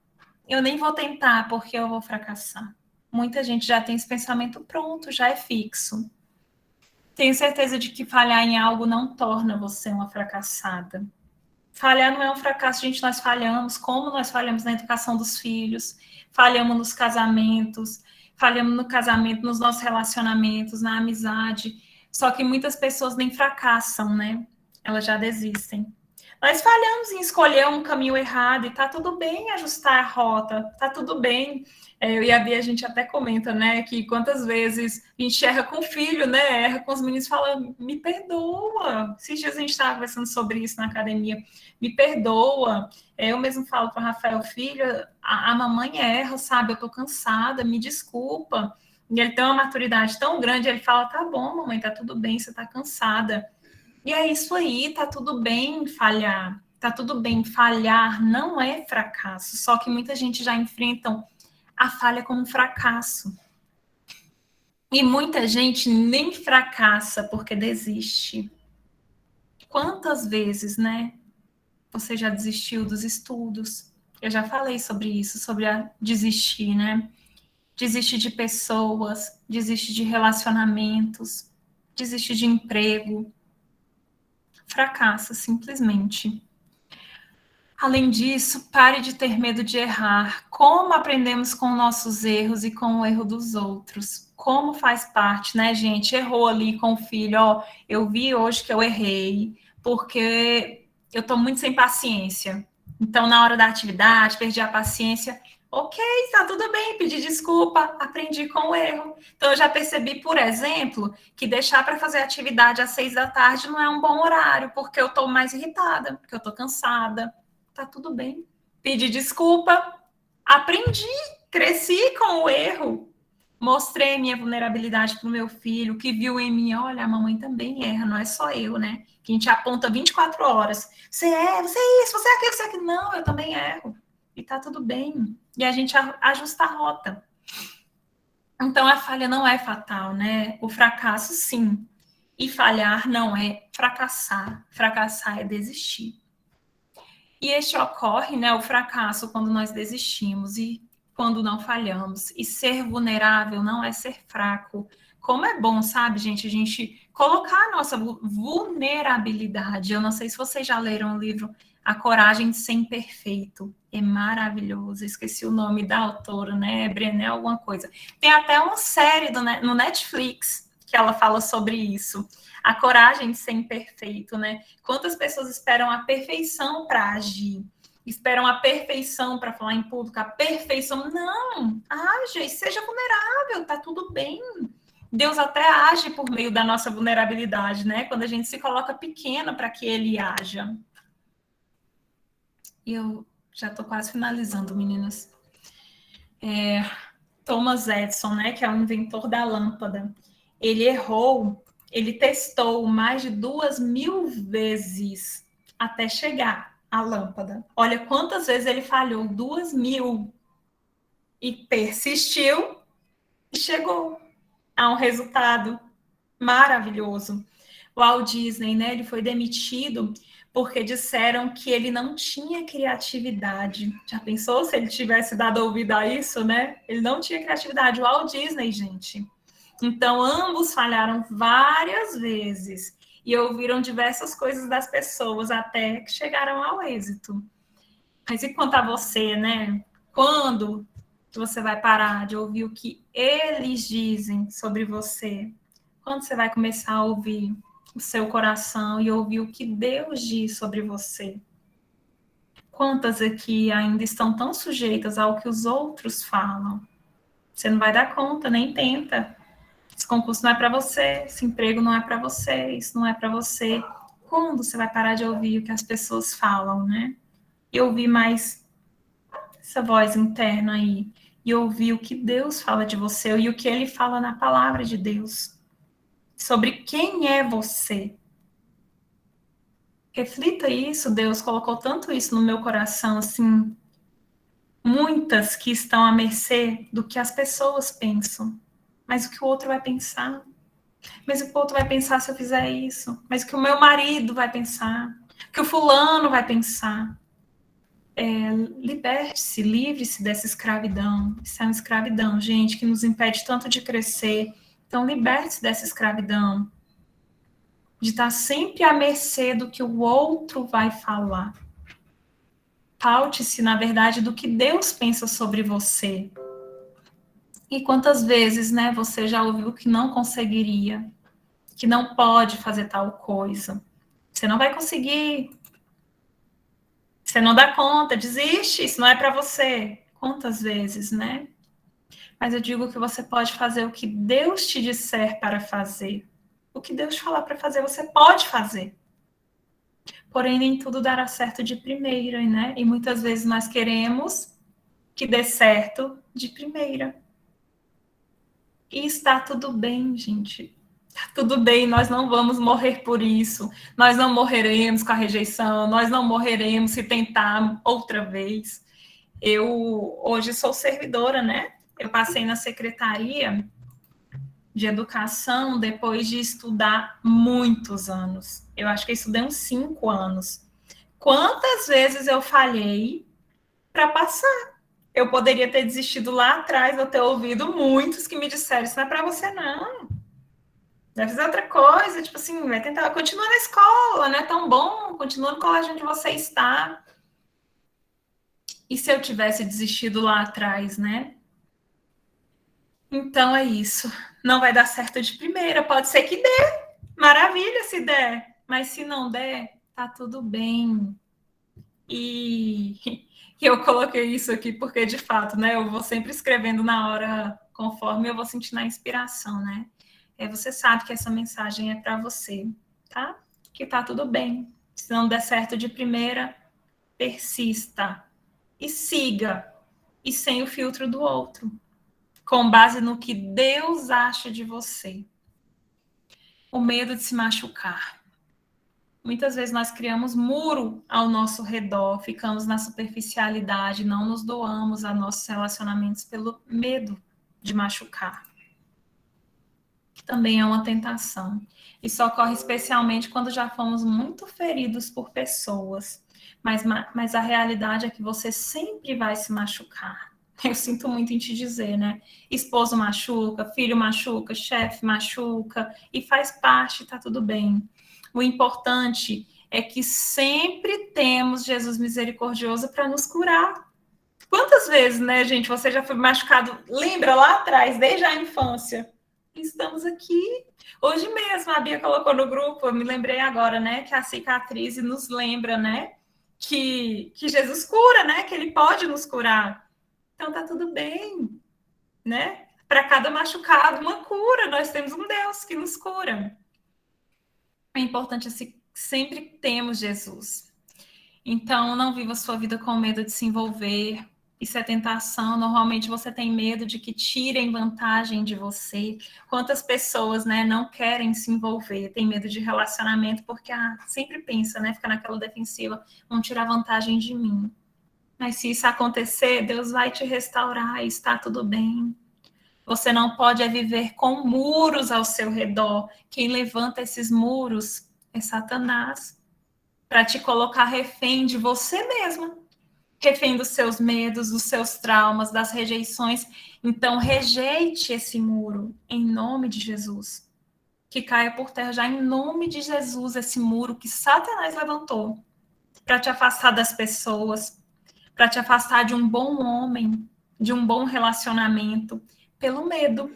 Eu nem vou tentar porque eu vou fracassar. Muita gente já tem esse pensamento pronto, já é fixo. Tenho certeza de que falhar em algo não torna você uma fracassada. Falhar não é um fracasso, gente, nós falhamos, como nós falhamos na educação dos filhos, falhamos nos casamentos, falhamos no casamento, nos nossos relacionamentos, na amizade. Só que muitas pessoas nem fracassam, né? Elas já desistem. Nós falhamos em escolher um caminho errado e tá tudo bem ajustar a rota, tá tudo bem. Eu e a Bia, a gente até comenta, né, que quantas vezes a gente erra com o filho, né, erra com os meninos, fala, me perdoa. Esses dias a gente estava conversando sobre isso na academia, me perdoa. Eu mesmo falo para o Rafael, filho, a mamãe erra, sabe, eu tô cansada, me desculpa. E ele tem uma maturidade tão grande, ele fala, tá bom, mamãe, tá tudo bem, você tá cansada. E é isso aí, tá tudo bem falhar. Tá tudo bem, falhar não é fracasso. Só que muita gente já enfrentam a falha como um fracasso. E muita gente nem fracassa porque desiste. Quantas vezes, né? Você já desistiu dos estudos? Eu já falei sobre isso, sobre a desistir, né? Desiste de pessoas, desiste de relacionamentos, desiste de emprego. Fracassa, simplesmente. Além disso, pare de ter medo de errar. Como aprendemos com nossos erros e com o erro dos outros? Como faz parte, né, gente? Errou ali com o filho. Ó, eu vi hoje que eu errei, porque eu tô muito sem paciência. Então, na hora da atividade, perdi a paciência. Ok, tá tudo bem, pedi desculpa, aprendi com o erro. Então, eu já percebi, por exemplo, que deixar para fazer atividade às 6 da tarde não é um bom horário, porque eu tô mais irritada, porque eu tô cansada. Tá tudo bem. Pedi desculpa, aprendi, cresci com o erro. Mostrei minha vulnerabilidade para o meu filho, que viu em mim, olha, a mamãe também erra, não é só eu, né? Que a gente aponta 24 horas. Você é isso, você é aquilo, você é aquilo. Não, eu também erro. E tá tudo bem. E a gente ajusta a rota. Então, a falha não é fatal, né? O fracasso, sim. E falhar não é fracassar. Fracassar é desistir. E este ocorre, né, o fracasso, quando nós desistimos e quando não falhamos. E ser vulnerável não é ser fraco. Como é bom, sabe, gente, a gente colocar a nossa vulnerabilidade. Eu não sei se vocês já leram o livro A Coragem de Ser Imperfeito. É maravilhoso. Esqueci o nome da autora, né? Brené alguma coisa. Tem até uma série no Netflix que ela fala sobre isso. A coragem de ser imperfeito, né? Quantas pessoas esperam a perfeição para agir? Esperam a perfeição para falar em público, a perfeição. Não, haja e seja vulnerável, tá tudo bem. Deus até age por meio da nossa vulnerabilidade, né? Quando a gente se coloca pequena para que ele haja. E eu já estou quase finalizando, meninas. Thomas Edison, né, que é o inventor da lâmpada, ele errou, ele testou mais de 2.000 vezes até chegar à lâmpada. Olha quantas vezes ele falhou, 2.000. E persistiu e chegou a um resultado maravilhoso. O Walt Disney, né, ele foi demitido porque disseram que ele não tinha criatividade. Já pensou se ele tivesse dado ouvido a isso, né? Ele não tinha criatividade. O Walt Disney, gente. Então, ambos falharam várias vezes e ouviram diversas coisas das pessoas até que chegaram ao êxito. Mas e quanto a você, né? Quando você vai parar de ouvir o que eles dizem sobre você? Quando você vai começar a ouvir o seu coração e ouvir o que Deus diz sobre você? Quantas aqui ainda estão tão sujeitas ao que os outros falam? Você não vai dar conta, nem tenta. Esse concurso não é para você, esse emprego não é para você, isso não é para você. Quando você vai parar de ouvir o que as pessoas falam, né? E ouvir mais essa voz interna aí. E ouvir o que Deus fala de você e o que Ele fala na palavra de Deus. Sobre quem é você. Reflita isso, Deus colocou tanto isso no meu coração, assim, muitas que estão à mercê do que as pessoas pensam, mas o que o outro vai pensar, mas o que o outro vai pensar se eu fizer isso, mas o que o meu marido vai pensar, o que o fulano vai pensar. Liberte-se, livre-se dessa escravidão. Isso é uma escravidão, gente, que nos impede tanto de crescer. Então, liberte-se dessa escravidão. De estar sempre à mercê do que o outro vai falar. Paute-se, na verdade, do que Deus pensa sobre você. E quantas vezes, né, você já ouviu que não conseguiria, que não pode fazer tal coisa. Você não vai conseguir. Você não dá conta, desiste, isso não é para você. Quantas vezes, né? Mas eu digo que você pode fazer o que Deus te disser para fazer. O que Deus falar para fazer, você pode fazer. Porém, nem tudo dará certo de primeira, né? E muitas vezes nós queremos que dê certo de primeira. E está tudo bem, gente. Está tudo bem, nós não vamos morrer por isso. Nós não morreremos com a rejeição, nós não morreremos se tentar outra vez. Eu hoje sou servidora, né? Eu passei na Secretaria de Educação depois de estudar muitos anos. Eu acho que eu estudei uns 5 anos. Quantas vezes eu falhei para passar? Eu poderia ter desistido lá atrás, eu ter ouvido muitos que me disseram, isso não é para você, não. Vai fazer outra coisa, tipo assim, vai tentar, continua na escola, não é tão bom, continua no colégio onde você está. E se eu tivesse desistido lá atrás, né? Então é isso. Não vai dar certo de primeira, pode ser que dê. Maravilha se der. Mas se não der, tá tudo bem. E eu coloquei isso aqui porque, de fato, né? Eu vou sempre escrevendo na hora, conforme eu vou sentindo a inspiração, né? Você sabe que essa mensagem é para você, tá? Que tá tudo bem. Se não der certo de primeira, persista. E siga. E sem o filtro do outro. Com base no que Deus acha de você. O medo de se machucar. Muitas vezes nós criamos muro ao nosso redor, ficamos na superficialidade, não nos doamos a nossos relacionamentos pelo medo de machucar. Que também é uma tentação. Isso ocorre especialmente quando já fomos muito feridos por pessoas. Mas a realidade é que você sempre vai se machucar. Eu sinto muito em te dizer, né? Esposo machuca, filho machuca, chefe machuca, e faz parte, tá tudo bem. O importante é que sempre temos Jesus misericordioso para nos curar. Quantas vezes, né, gente, você já foi machucado, lembra lá atrás, desde a infância? Estamos aqui. Hoje mesmo a Bia colocou no grupo, eu me lembrei agora, né, que a cicatriz nos lembra, né, que Jesus cura, né, que ele pode nos curar. Então tá tudo bem, né? Para cada machucado, uma cura. Nós temos um Deus que nos cura. É importante assim, sempre temos Jesus. Então, não viva a sua vida com medo de se envolver. Isso é tentação. Normalmente você tem medo de que tirem vantagem de você. Quantas pessoas, né, não querem se envolver, tem medo de relacionamento porque sempre pensa, né, fica naquela defensiva, vão tirar vantagem de mim. Mas se isso acontecer, Deus vai te restaurar e está tudo bem. Você não pode viver com muros ao seu redor. Quem levanta esses muros é Satanás, para te colocar refém de você mesma, refém dos seus medos, dos seus traumas, das rejeições. Então, rejeite esse muro em nome de Jesus. Que caia por terra já em nome de Jesus esse muro que Satanás levantou para te afastar das pessoas, para te afastar de um bom homem, de um bom relacionamento, pelo medo.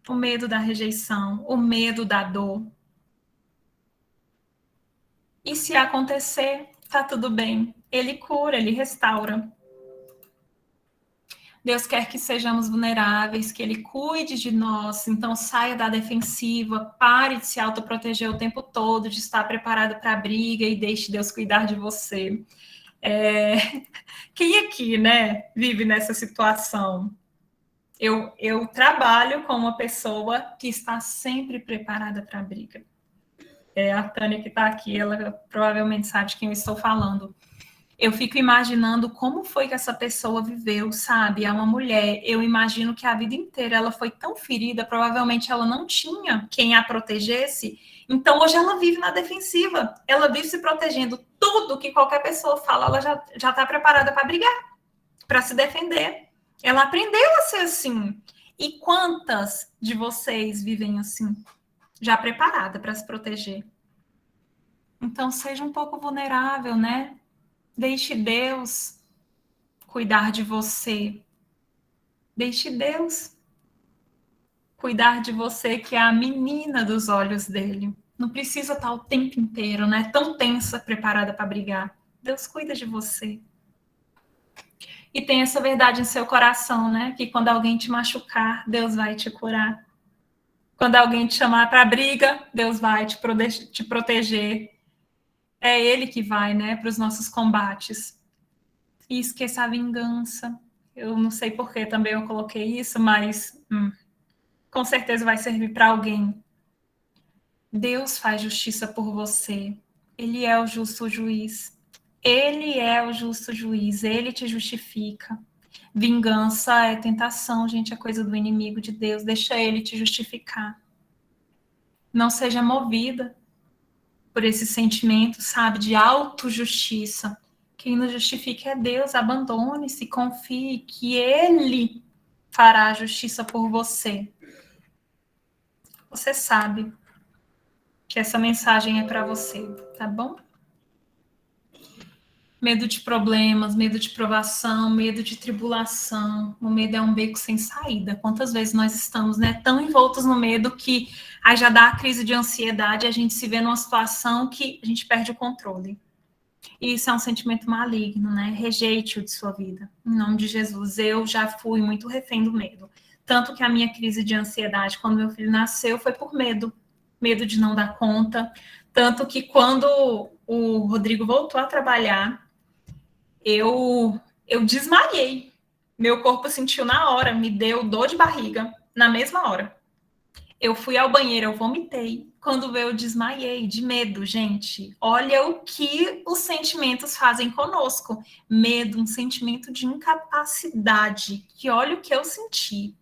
O medo da rejeição, o medo da dor. E se acontecer, tá tudo bem. Ele cura, ele restaura. Deus quer que sejamos vulneráveis, que Ele cuide de nós. Então, saia da defensiva, pare de se autoproteger o tempo todo, de estar preparado para a briga e deixe Deus cuidar de você. Quem aqui, né, vive nessa situação? Eu trabalho com uma pessoa que está sempre preparada para a briga. A Tânia que está aqui, ela provavelmente sabe de quem eu estou falando. Eu fico imaginando como foi que essa pessoa viveu, sabe? É uma mulher. Eu imagino que a vida inteira ela foi tão ferida, provavelmente ela não tinha quem a protegesse. Então, hoje ela vive na defensiva. Ela vive se protegendo. Tudo que qualquer pessoa fala, ela já está preparada para brigar, para se defender. Ela aprendeu a ser assim. E quantas de vocês vivem assim? Já preparada para se proteger? Então, seja um pouco vulnerável, né? Deixe Deus cuidar de você. Deixe Deus cuidar de você, que é a menina dos olhos dele. Não precisa estar o tempo inteiro, né? Tão tensa, preparada para brigar. Deus cuida de você. E tem essa verdade em seu coração, né? Que quando alguém te machucar, Deus vai te curar. Quando alguém te chamar para briga, Deus vai te proteger. É Ele que vai, né, para os nossos combates. E esqueça a vingança. Eu não sei por que também eu coloquei isso, mas com certeza vai servir para alguém. Deus faz justiça por você. Ele é o justo juiz. Ele é o justo juiz. Ele te justifica. Vingança é tentação, gente, é coisa do inimigo de Deus. Deixa ele te justificar. Não seja movida por esse sentimento, sabe, de autojustiça. Quem nos justifica é Deus. Abandone-se, confie que Ele fará a justiça por você. Você sabe que essa mensagem é para você, tá bom? Medo de problemas, medo de provação, medo de tribulação. O medo é um beco sem saída. Quantas vezes nós estamos, né, tão envoltos no medo que aí já dá a crise de ansiedade, a gente se vê numa situação que a gente perde o controle. E isso é um sentimento maligno, né? Rejeite-o de sua vida. Em nome de Jesus, eu já fui muito refém do medo. Tanto que a minha crise de ansiedade, quando meu filho nasceu, foi por medo. Medo de não dar conta. Tanto que quando o Rodrigo voltou a trabalhar, eu desmaiei. Meu corpo sentiu na hora, me deu dor de barriga na mesma hora. Eu fui ao banheiro, eu vomitei. Quando eu desmaiei de medo, gente. Olha o que os sentimentos fazem conosco. Medo, um sentimento de incapacidade. Que olha o que eu senti.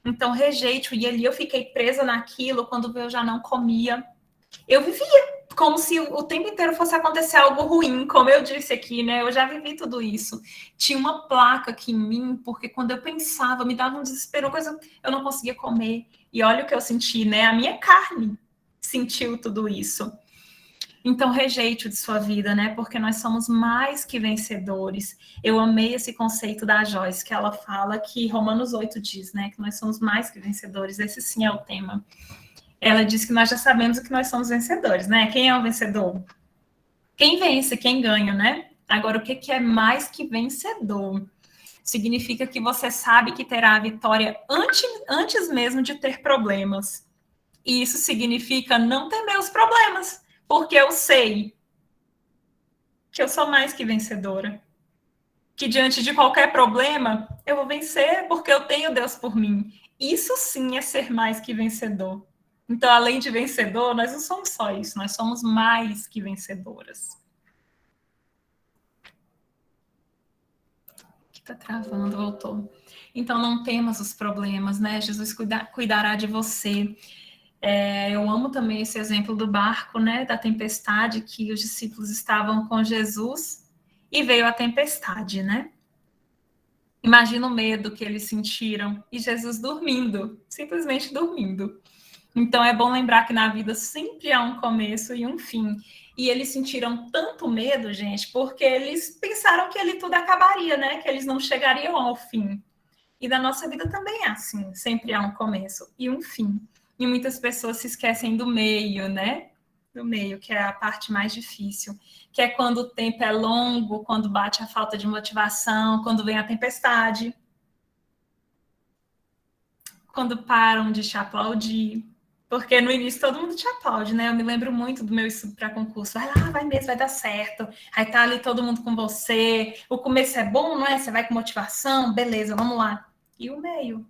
Então, rejeito. E ali eu fiquei presa naquilo. Quando eu já não comia. Eu vivia como se o tempo inteiro fosse acontecer algo ruim, como eu disse aqui, né? Eu já vivi tudo isso. Tinha uma placa aqui em mim, porque quando eu pensava, me dava um desespero, coisa eu não conseguia comer. E olha o que eu senti, né? A minha carne sentiu tudo isso. Então, rejeite-o de sua vida, né? Porque nós somos mais que vencedores. Eu amei esse conceito da Joyce, que ela fala que Romanos 8 diz, né? Que nós somos mais que vencedores. Esse sim é o tema. Ela diz que nós já sabemos o que nós somos vencedores, né? Quem é o vencedor? Quem vence, quem ganha, né? Agora, o que é mais que vencedor? Significa que você sabe que terá a vitória antes mesmo de ter problemas. E isso significa não temer os problemas, porque eu sei que eu sou mais que vencedora. Que diante de qualquer problema, eu vou vencer porque eu tenho Deus por mim. Isso sim é ser mais que vencedor. Então, além de vencedor, nós não somos só isso, nós somos mais que vencedoras. Aqui tá travando, voltou. Então, não temas os problemas, né? Jesus cuidará de você. Eu amo também esse exemplo do barco, né? Da tempestade, que os discípulos estavam com Jesus e veio a tempestade, né? Imagina o medo que eles sentiram e Jesus dormindo, simplesmente dormindo. Então é bom lembrar que na vida sempre há um começo e um fim. E eles sentiram tanto medo, gente, porque eles pensaram que ali tudo acabaria, né? Que eles não chegariam ao fim. E na nossa vida também é assim, sempre há um começo e um fim. E muitas pessoas se esquecem do meio, né? Do meio, que é a parte mais difícil, que é quando o tempo é longo, quando bate a falta de motivação, quando vem a tempestade, quando param de te aplaudir. Porque no início todo mundo te aplaude, né? Eu me lembro muito do meu estudo para concurso. Vai lá, vai mesmo, vai dar certo. Aí tá ali todo mundo com você. O começo é bom, não é? Você vai com motivação, beleza, vamos lá. E o meio?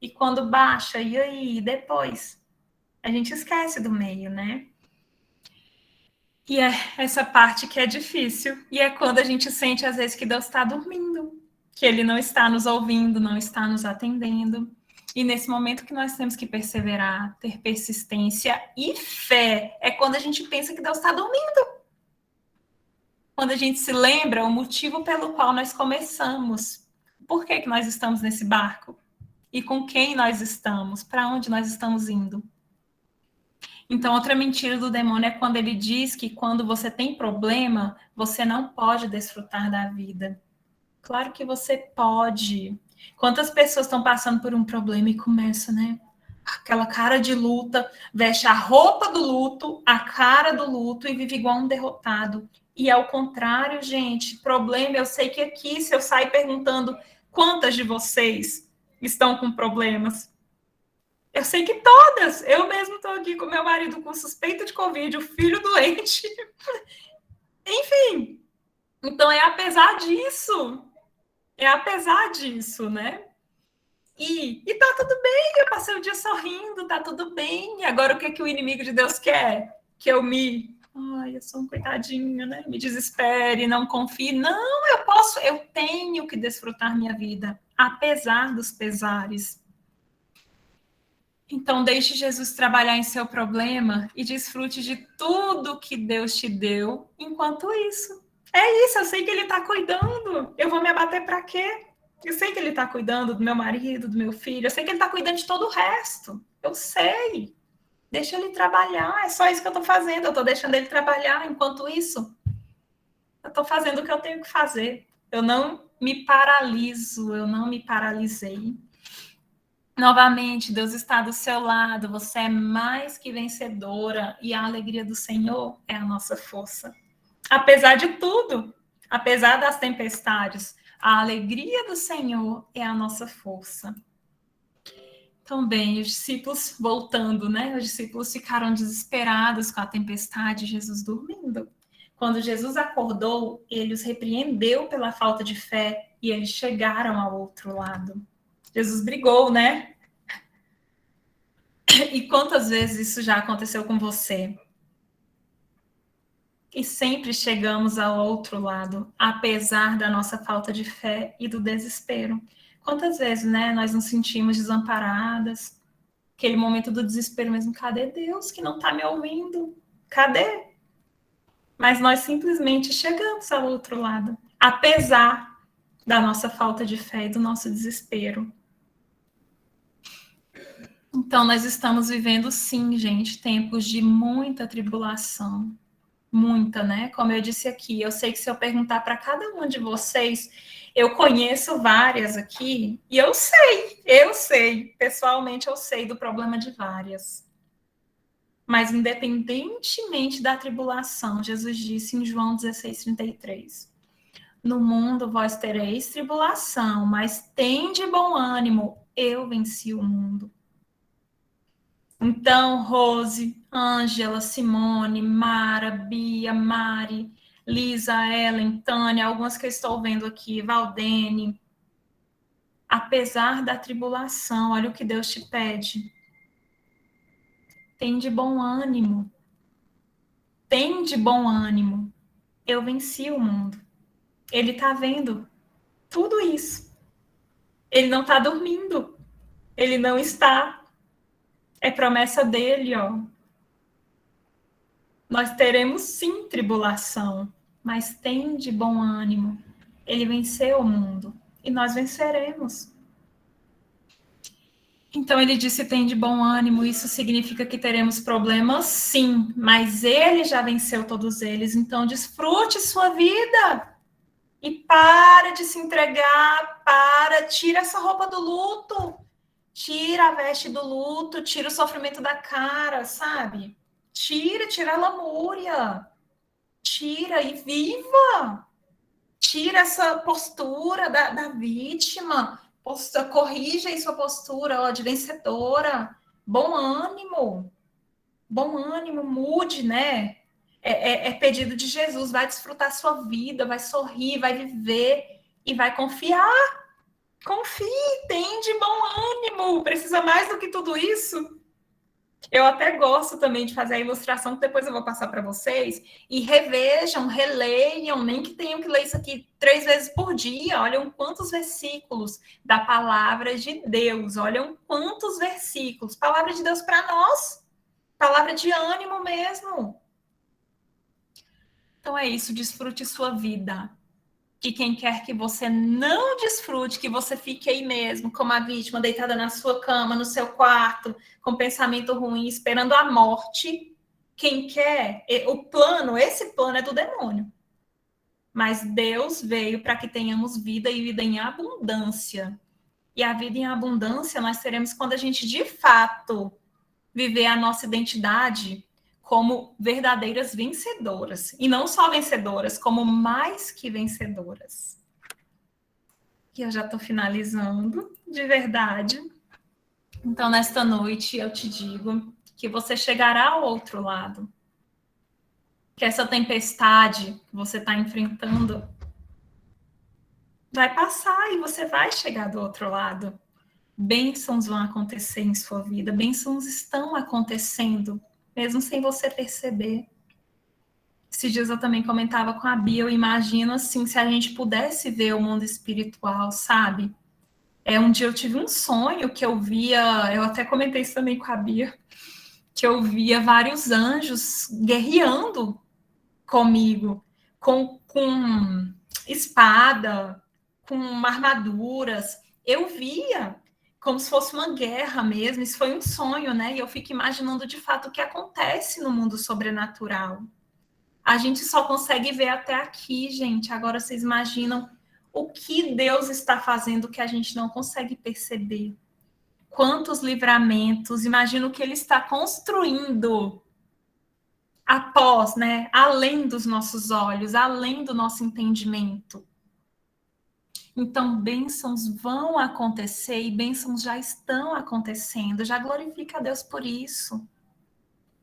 E quando baixa, e aí, depois? A gente esquece do meio, né? E é essa parte que é difícil. E é quando a gente sente, às vezes, que Deus está dormindo, que Ele não está nos ouvindo, não está nos atendendo. E nesse momento que nós temos que perseverar, ter persistência e fé, é quando a gente pensa que Deus está dormindo. Quando a gente se lembra o motivo pelo qual nós começamos. Por que nós estamos nesse barco? E com quem nós estamos? Para onde nós estamos indo? Então, outra mentira do demônio é quando ele diz que quando você tem problema, você não pode desfrutar da vida. Claro que você pode. Quantas pessoas estão passando por um problema e começam, né? Aquela cara de luta, veste a roupa do luto, a cara do luto e vive igual um derrotado. E ao contrário, gente, problema, eu sei que aqui, se eu sair perguntando quantas de vocês estão com problemas, eu sei que todas. Eu mesmo estou aqui com meu marido com suspeita de Covid, o filho doente. Enfim. Então, é apesar disso. É apesar disso, né? E tá tudo bem. Eu passei o dia sorrindo, tá tudo bem. E agora, o que o inimigo de Deus quer? Que eu Ai, eu sou um coitadinho, né? Me desespere, não confie. Não, eu tenho que desfrutar minha vida, apesar dos pesares. Então, deixe Jesus trabalhar em seu problema e desfrute de tudo que Deus te deu enquanto isso. É isso, eu sei que Ele está cuidando. Eu vou me abater para quê? Eu sei que Ele está cuidando do meu marido, do meu filho. Eu sei que Ele está cuidando de todo o resto. Eu sei. Deixa Ele trabalhar. É só isso que eu estou fazendo. Eu estou deixando Ele trabalhar. Enquanto isso, eu estou fazendo o que eu tenho que fazer. Eu não me paraliso. Eu não me paralisei. Novamente, Deus está do seu lado, você é mais que vencedora e a alegria do Senhor é a nossa força. Apesar de tudo, apesar das tempestades, a alegria do Senhor é a nossa força. Então, bem, os discípulos, voltando, né? Os discípulos ficaram desesperados com a tempestade, Jesus dormindo. Quando Jesus acordou, ele os repreendeu pela falta de fé e eles chegaram ao outro lado. Jesus brigou, né? E quantas vezes isso já aconteceu com você? E sempre chegamos ao outro lado, apesar da nossa falta de fé e do desespero. Quantas vezes, né, nós nos sentimos desamparadas? Aquele momento do desespero mesmo, cadê Deus que não está me ouvindo? Cadê? Mas nós simplesmente chegamos ao outro lado, apesar da nossa falta de fé e do nosso desespero. Então, nós estamos vivendo, sim, gente, tempos de muita tribulação. muita, né? Como eu disse aqui, eu sei que se eu perguntar para cada um de vocês, eu conheço várias aqui, e eu sei, pessoalmente eu sei do problema de várias. Mas independentemente da tribulação, Jesus disse em João 16:33, no mundo vós tereis tribulação, mas tende bom ânimo, eu venci o mundo. Então, Rose, Ângela, Simone, Mara, Bia, Mari, Lisa, Ellen, Tânia, algumas que eu estou vendo aqui, Valdene, apesar da tribulação, olha o que Deus te pede. Tem de bom ânimo. Tem de bom ânimo. Eu venci o mundo. Ele está vendo tudo isso. Ele não está dormindo. Ele não está. É promessa dele, ó. Nós teremos sim tribulação, mas tem de bom ânimo. Ele venceu o mundo e nós venceremos. Então ele disse: tem de bom ânimo, isso significa que teremos problemas, sim, mas ele já venceu todos eles, então desfrute sua vida e para de se entregar, tira essa roupa do luto, tira a veste do luto, tira o sofrimento da cara, sabe? Tira a lamúria, tira e viva, tira essa postura da vítima, corrija aí sua postura, ó, de vencedora, bom ânimo, mude, né? É pedido de Jesus, vai desfrutar sua vida, vai sorrir, vai viver e vai confiar. Confie, tem de bom ânimo, precisa mais do que tudo isso. Eu até gosto também de fazer a ilustração, que depois eu vou passar para vocês, e revejam, releiam, nem que tenham que ler isso aqui 3 vezes por dia, olham quantos versículos da palavra de Deus, olham quantos versículos, palavra de Deus para nós, palavra de ânimo mesmo. Então é isso, desfrute sua vida. Que quem quer que você não desfrute, que você fique aí mesmo, como a vítima, deitada na sua cama, no seu quarto, com pensamento ruim, esperando a morte. Quem quer, esse plano é do demônio. Mas Deus veio para que tenhamos vida e vida em abundância. E a vida em abundância nós teremos quando a gente, de fato, viver a nossa identidade como verdadeiras vencedoras. E não só vencedoras, como mais que vencedoras. E eu já estou finalizando, de verdade. Então, nesta noite, eu te digo que você chegará ao outro lado. Que essa tempestade que você está enfrentando vai passar e você vai chegar do outro lado. Bênçãos vão acontecer em sua vida, bênçãos estão acontecendo, mesmo sem você perceber. Esses dias eu também comentava com a Bia, eu imagino assim, se a gente pudesse ver o mundo espiritual, sabe? Um dia eu tive um sonho que eu via, eu até comentei isso também com a Bia, que eu via vários anjos guerreando comigo, com espada, com armaduras. Eu via como se fosse uma guerra mesmo, isso foi um sonho, né? E eu fico imaginando de fato o que acontece no mundo sobrenatural. A gente só consegue ver até aqui, gente. Agora vocês imaginam o que Deus está fazendo que a gente não consegue perceber. Quantos livramentos, imagina o que Ele está construindo após, né? Além dos nossos olhos, além do nosso entendimento. Então, bênçãos vão acontecer e bênçãos já estão acontecendo. Já glorifica a Deus por isso.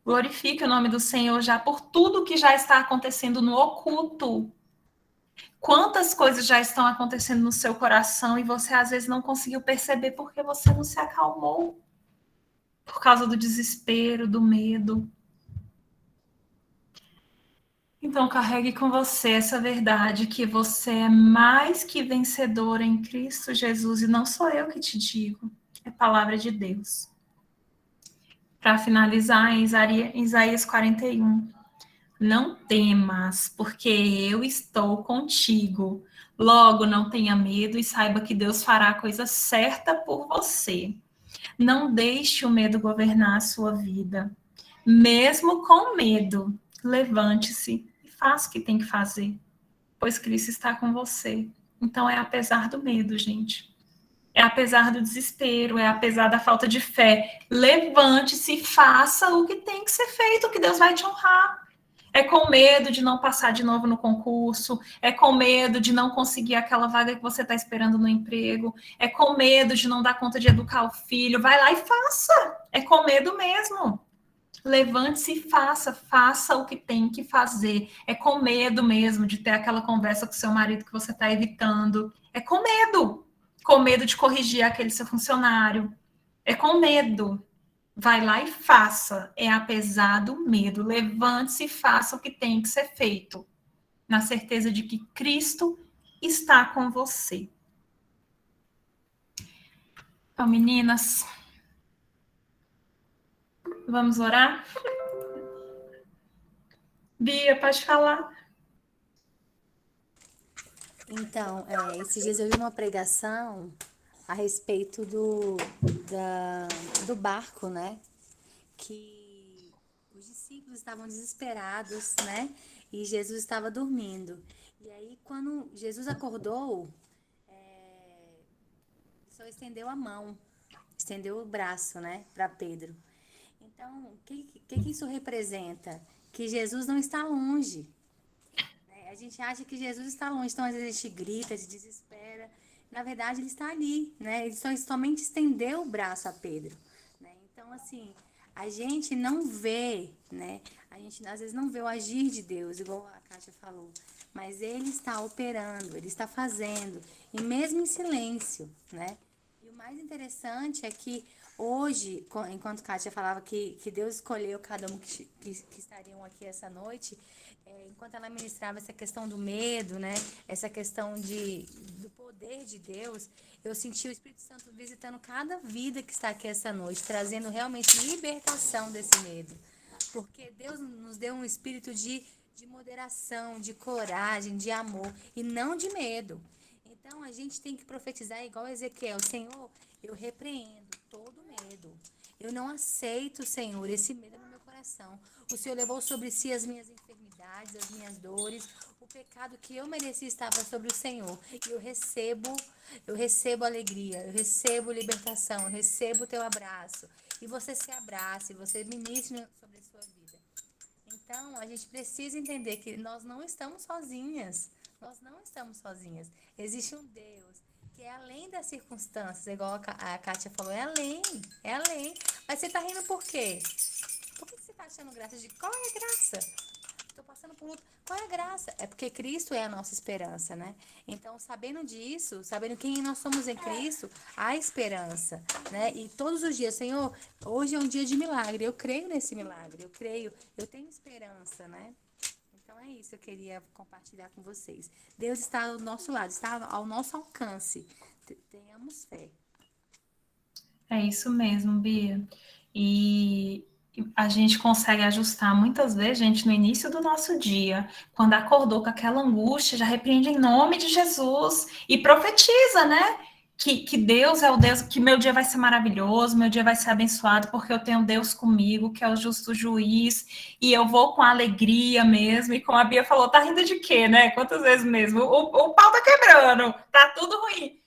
Glorifique o nome do Senhor já por tudo que já está acontecendo no oculto. Quantas coisas já estão acontecendo no seu coração e você às vezes não conseguiu perceber porque você não se acalmou. Por causa do desespero, do medo. Então, carregue com você essa verdade que você é mais que vencedora em Cristo Jesus. E não sou eu que te digo, é palavra de Deus. Para finalizar, em Isaías 41. Não temas, porque eu estou contigo. Logo, não tenha medo e saiba que Deus fará a coisa certa por você. Não deixe o medo governar a sua vida. Mesmo com medo, levante-se e faça o que tem que fazer, pois Cristo está com você. Então é apesar do medo, gente. É apesar do desespero, é apesar da falta de fé. Levante-se e faça o que tem que ser feito, que Deus vai te honrar. É com medo de não passar de novo no concurso, é com medo de não conseguir aquela vaga que você está esperando no emprego, é com medo de não dar conta de educar o filho. Vai lá e faça. É com medo mesmo. Levante-se e faça o que tem que fazer. É com medo mesmo de ter aquela conversa com seu marido que você está evitando. É com medo de corrigir aquele seu funcionário. É com medo. Vai lá e faça. É apesar do medo. Levante-se e faça o que tem que ser feito, na certeza de que Cristo está com você. Então, meninas, vamos orar? Bia, pode falar. Então, esses dias eu vi uma pregação a respeito do barco, né? Que os discípulos estavam desesperados, né? E Jesus estava dormindo. E aí, quando Jesus acordou, só estendeu a mão, estendeu o braço, né, para Pedro. Então, o que isso representa? Que Jesus não está longe. A gente acha que Jesus está longe, então às vezes a gente grita, se desespera. Na verdade, ele está ali, né? Ele somente estendeu o braço a Pedro, né? Então, assim, a gente não vê, né? A gente às vezes não vê o agir de Deus, igual a Kátia falou. Mas ele está operando, ele está fazendo, e mesmo em silêncio, né? E o mais interessante é que hoje, enquanto Kátia falava que Deus escolheu cada um que estariam aqui essa noite, enquanto ela ministrava essa questão do medo, né? Essa questão do poder de Deus, eu senti o Espírito Santo visitando cada vida que está aqui essa noite, trazendo realmente libertação desse medo. Porque Deus nos deu um espírito de moderação, de coragem, de amor e não de medo. Então a gente tem que profetizar igual Ezequiel: Senhor, eu repreendo todo medo. Eu não aceito, Senhor, esse medo no meu coração. O Senhor levou sobre si as minhas enfermidades, as minhas dores, o pecado que eu merecia estava sobre o Senhor. E eu recebo alegria, eu recebo libertação, eu recebo o teu abraço. E você se abraça, e você ministra sobre a sua vida. Então, a gente precisa entender que nós não estamos sozinhas. Nós não estamos sozinhas. Existe um Deus que é além das circunstâncias, igual a Kátia falou, é além, é além. Mas você tá rindo por quê? Por que você tá achando graça? Qual é a graça? Tô passando por luto. Qual é a graça? É porque Cristo é a nossa esperança, né? Então, sabendo disso, sabendo quem nós somos em Cristo, há esperança, né? E todos os dias, Senhor, hoje é um dia de milagre. Eu creio nesse milagre, eu creio, eu tenho esperança, né? Então é isso que eu queria compartilhar com vocês. Deus está ao nosso lado, está ao nosso alcance. Tenhamos fé. É isso mesmo, Bia. E a gente consegue ajustar muitas vezes, gente, no início do nosso dia, quando acordou com aquela angústia, já repreende em nome de Jesus e profetiza, né? Que Deus é o Deus, que meu dia vai ser maravilhoso, meu dia vai ser abençoado, porque eu tenho Deus comigo, que é o justo juiz, e eu vou com alegria mesmo. E como a Bia falou, tá rindo de quê, né? Quantas vezes mesmo? O pau tá quebrando, tá tudo ruim.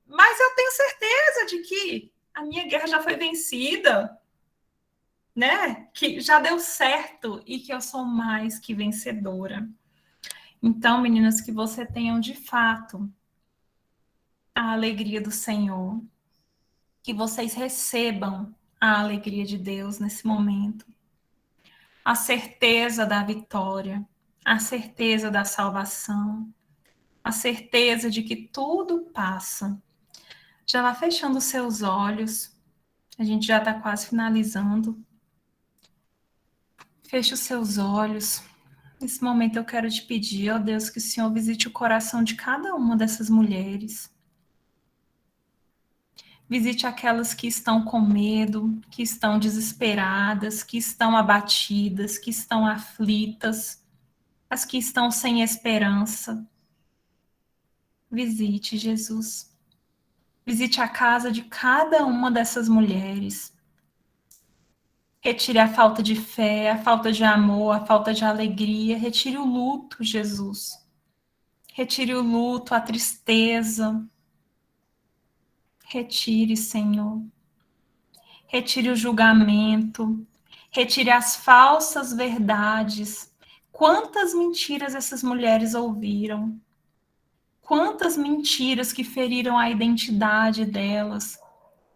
Mas eu tenho certeza de que a minha guerra já foi vencida, né? Que já deu certo e que eu sou mais que vencedora. Então, meninas, que você tenham de fato a alegria do Senhor, que vocês recebam a alegria de Deus nesse momento, a certeza da vitória, a certeza da salvação, a certeza de que tudo passa. Já vá fechando os seus olhos, a gente já está quase finalizando. Feche os seus olhos. Nesse momento eu quero te pedir, ó Deus, que o Senhor visite o coração de cada uma dessas mulheres. Visite aquelas que estão com medo, que estão desesperadas, que estão abatidas, que estão aflitas, as que estão sem esperança. Visite, Jesus. Visite a casa de cada uma dessas mulheres. Retire a falta de fé, a falta de amor, a falta de alegria. Retire o luto, Jesus. Retire o luto, a tristeza. Retire, Senhor. Retire o julgamento. Retire as falsas verdades. Quantas mentiras essas mulheres ouviram? Quantas mentiras que feriram a identidade delas,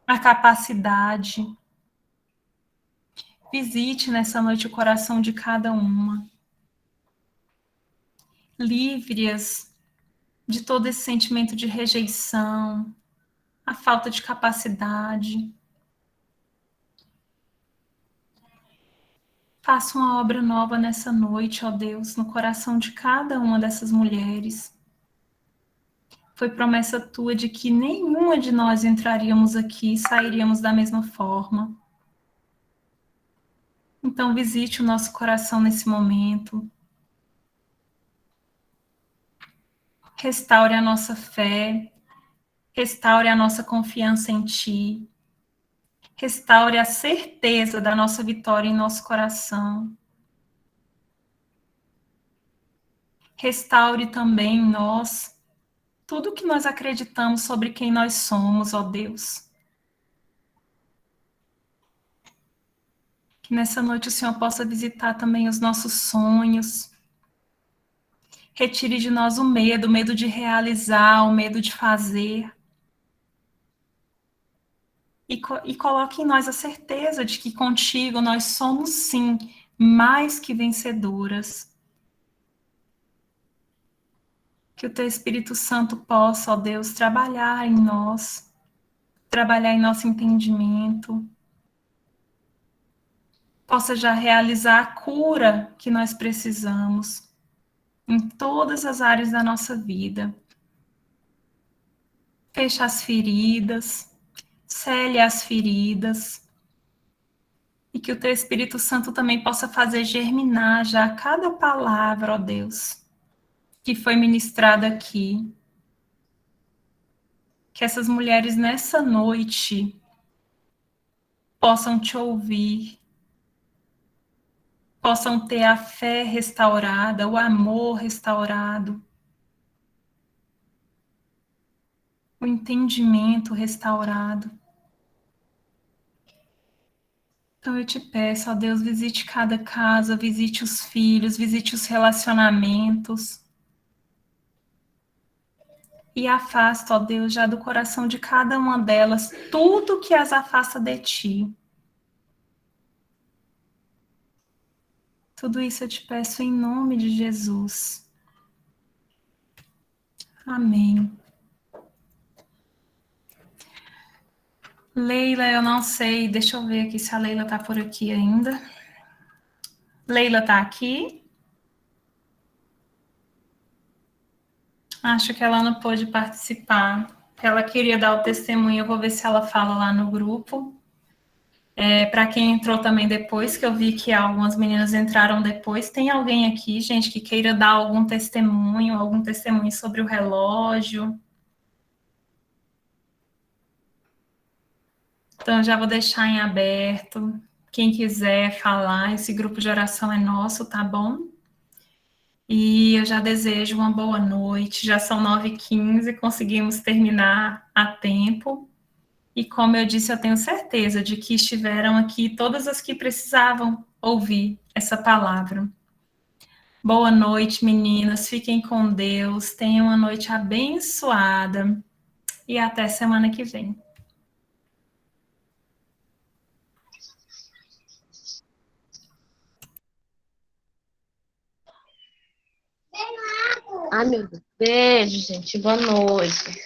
a capacidade. Visite nessa noite o coração de cada uma. Livre-as de todo esse sentimento de rejeição, a falta de capacidade. Faça uma obra nova nessa noite, ó Deus, no coração de cada uma dessas mulheres. Foi promessa tua de que nenhuma de nós entraríamos aqui e sairíamos da mesma forma. Então, visite o nosso coração nesse momento. Restaure a nossa fé. Restaure a nossa confiança em Ti. Restaure a certeza da nossa vitória em nosso coração. Restaure também em nós tudo que nós acreditamos sobre quem nós somos, ó Deus. Que nessa noite o Senhor possa visitar também os nossos sonhos. Retire de nós o medo de realizar, o medo de fazer. E coloque em nós a certeza de que contigo nós somos, sim, mais que vencedoras. Que o Teu Espírito Santo possa, ó Deus, trabalhar em nós, trabalhar em nosso entendimento, possa já realizar a cura que nós precisamos em todas as áreas da nossa vida. Feche as feridas, cele as feridas, e que o Teu Espírito Santo também possa fazer germinar já cada palavra, ó Deus, que foi ministrada aqui. Que essas mulheres nessa noite possam Te ouvir, possam ter a fé restaurada, o amor restaurado, o entendimento restaurado. Então eu te peço, ó Deus, visite cada casa, visite os filhos, visite os relacionamentos. E afasta, ó Deus, já do coração de cada uma delas, tudo que as afasta de Ti. Tudo isso eu te peço em nome de Jesus. Amém. Leila, eu não sei, deixa eu ver aqui se a Leila tá por aqui ainda. Leila tá aqui? Acho que ela não pôde participar. Ela queria dar o testemunho, eu vou ver se ela fala lá no grupo. Para quem entrou também depois, que eu vi que algumas meninas entraram depois, tem alguém aqui, gente, que queira dar algum testemunho sobre o relógio? Então, eu já vou deixar em aberto. Quem quiser falar, esse grupo de oração é nosso, tá bom? E eu já desejo uma boa noite. Já são 9h15, conseguimos terminar a tempo. E como eu disse, eu tenho certeza de que estiveram aqui todas as que precisavam ouvir essa palavra. Boa noite, meninas. Fiquem com Deus. Tenham uma noite abençoada. E até semana que vem. Ai, meu Deus. Beijo, gente. Boa noite.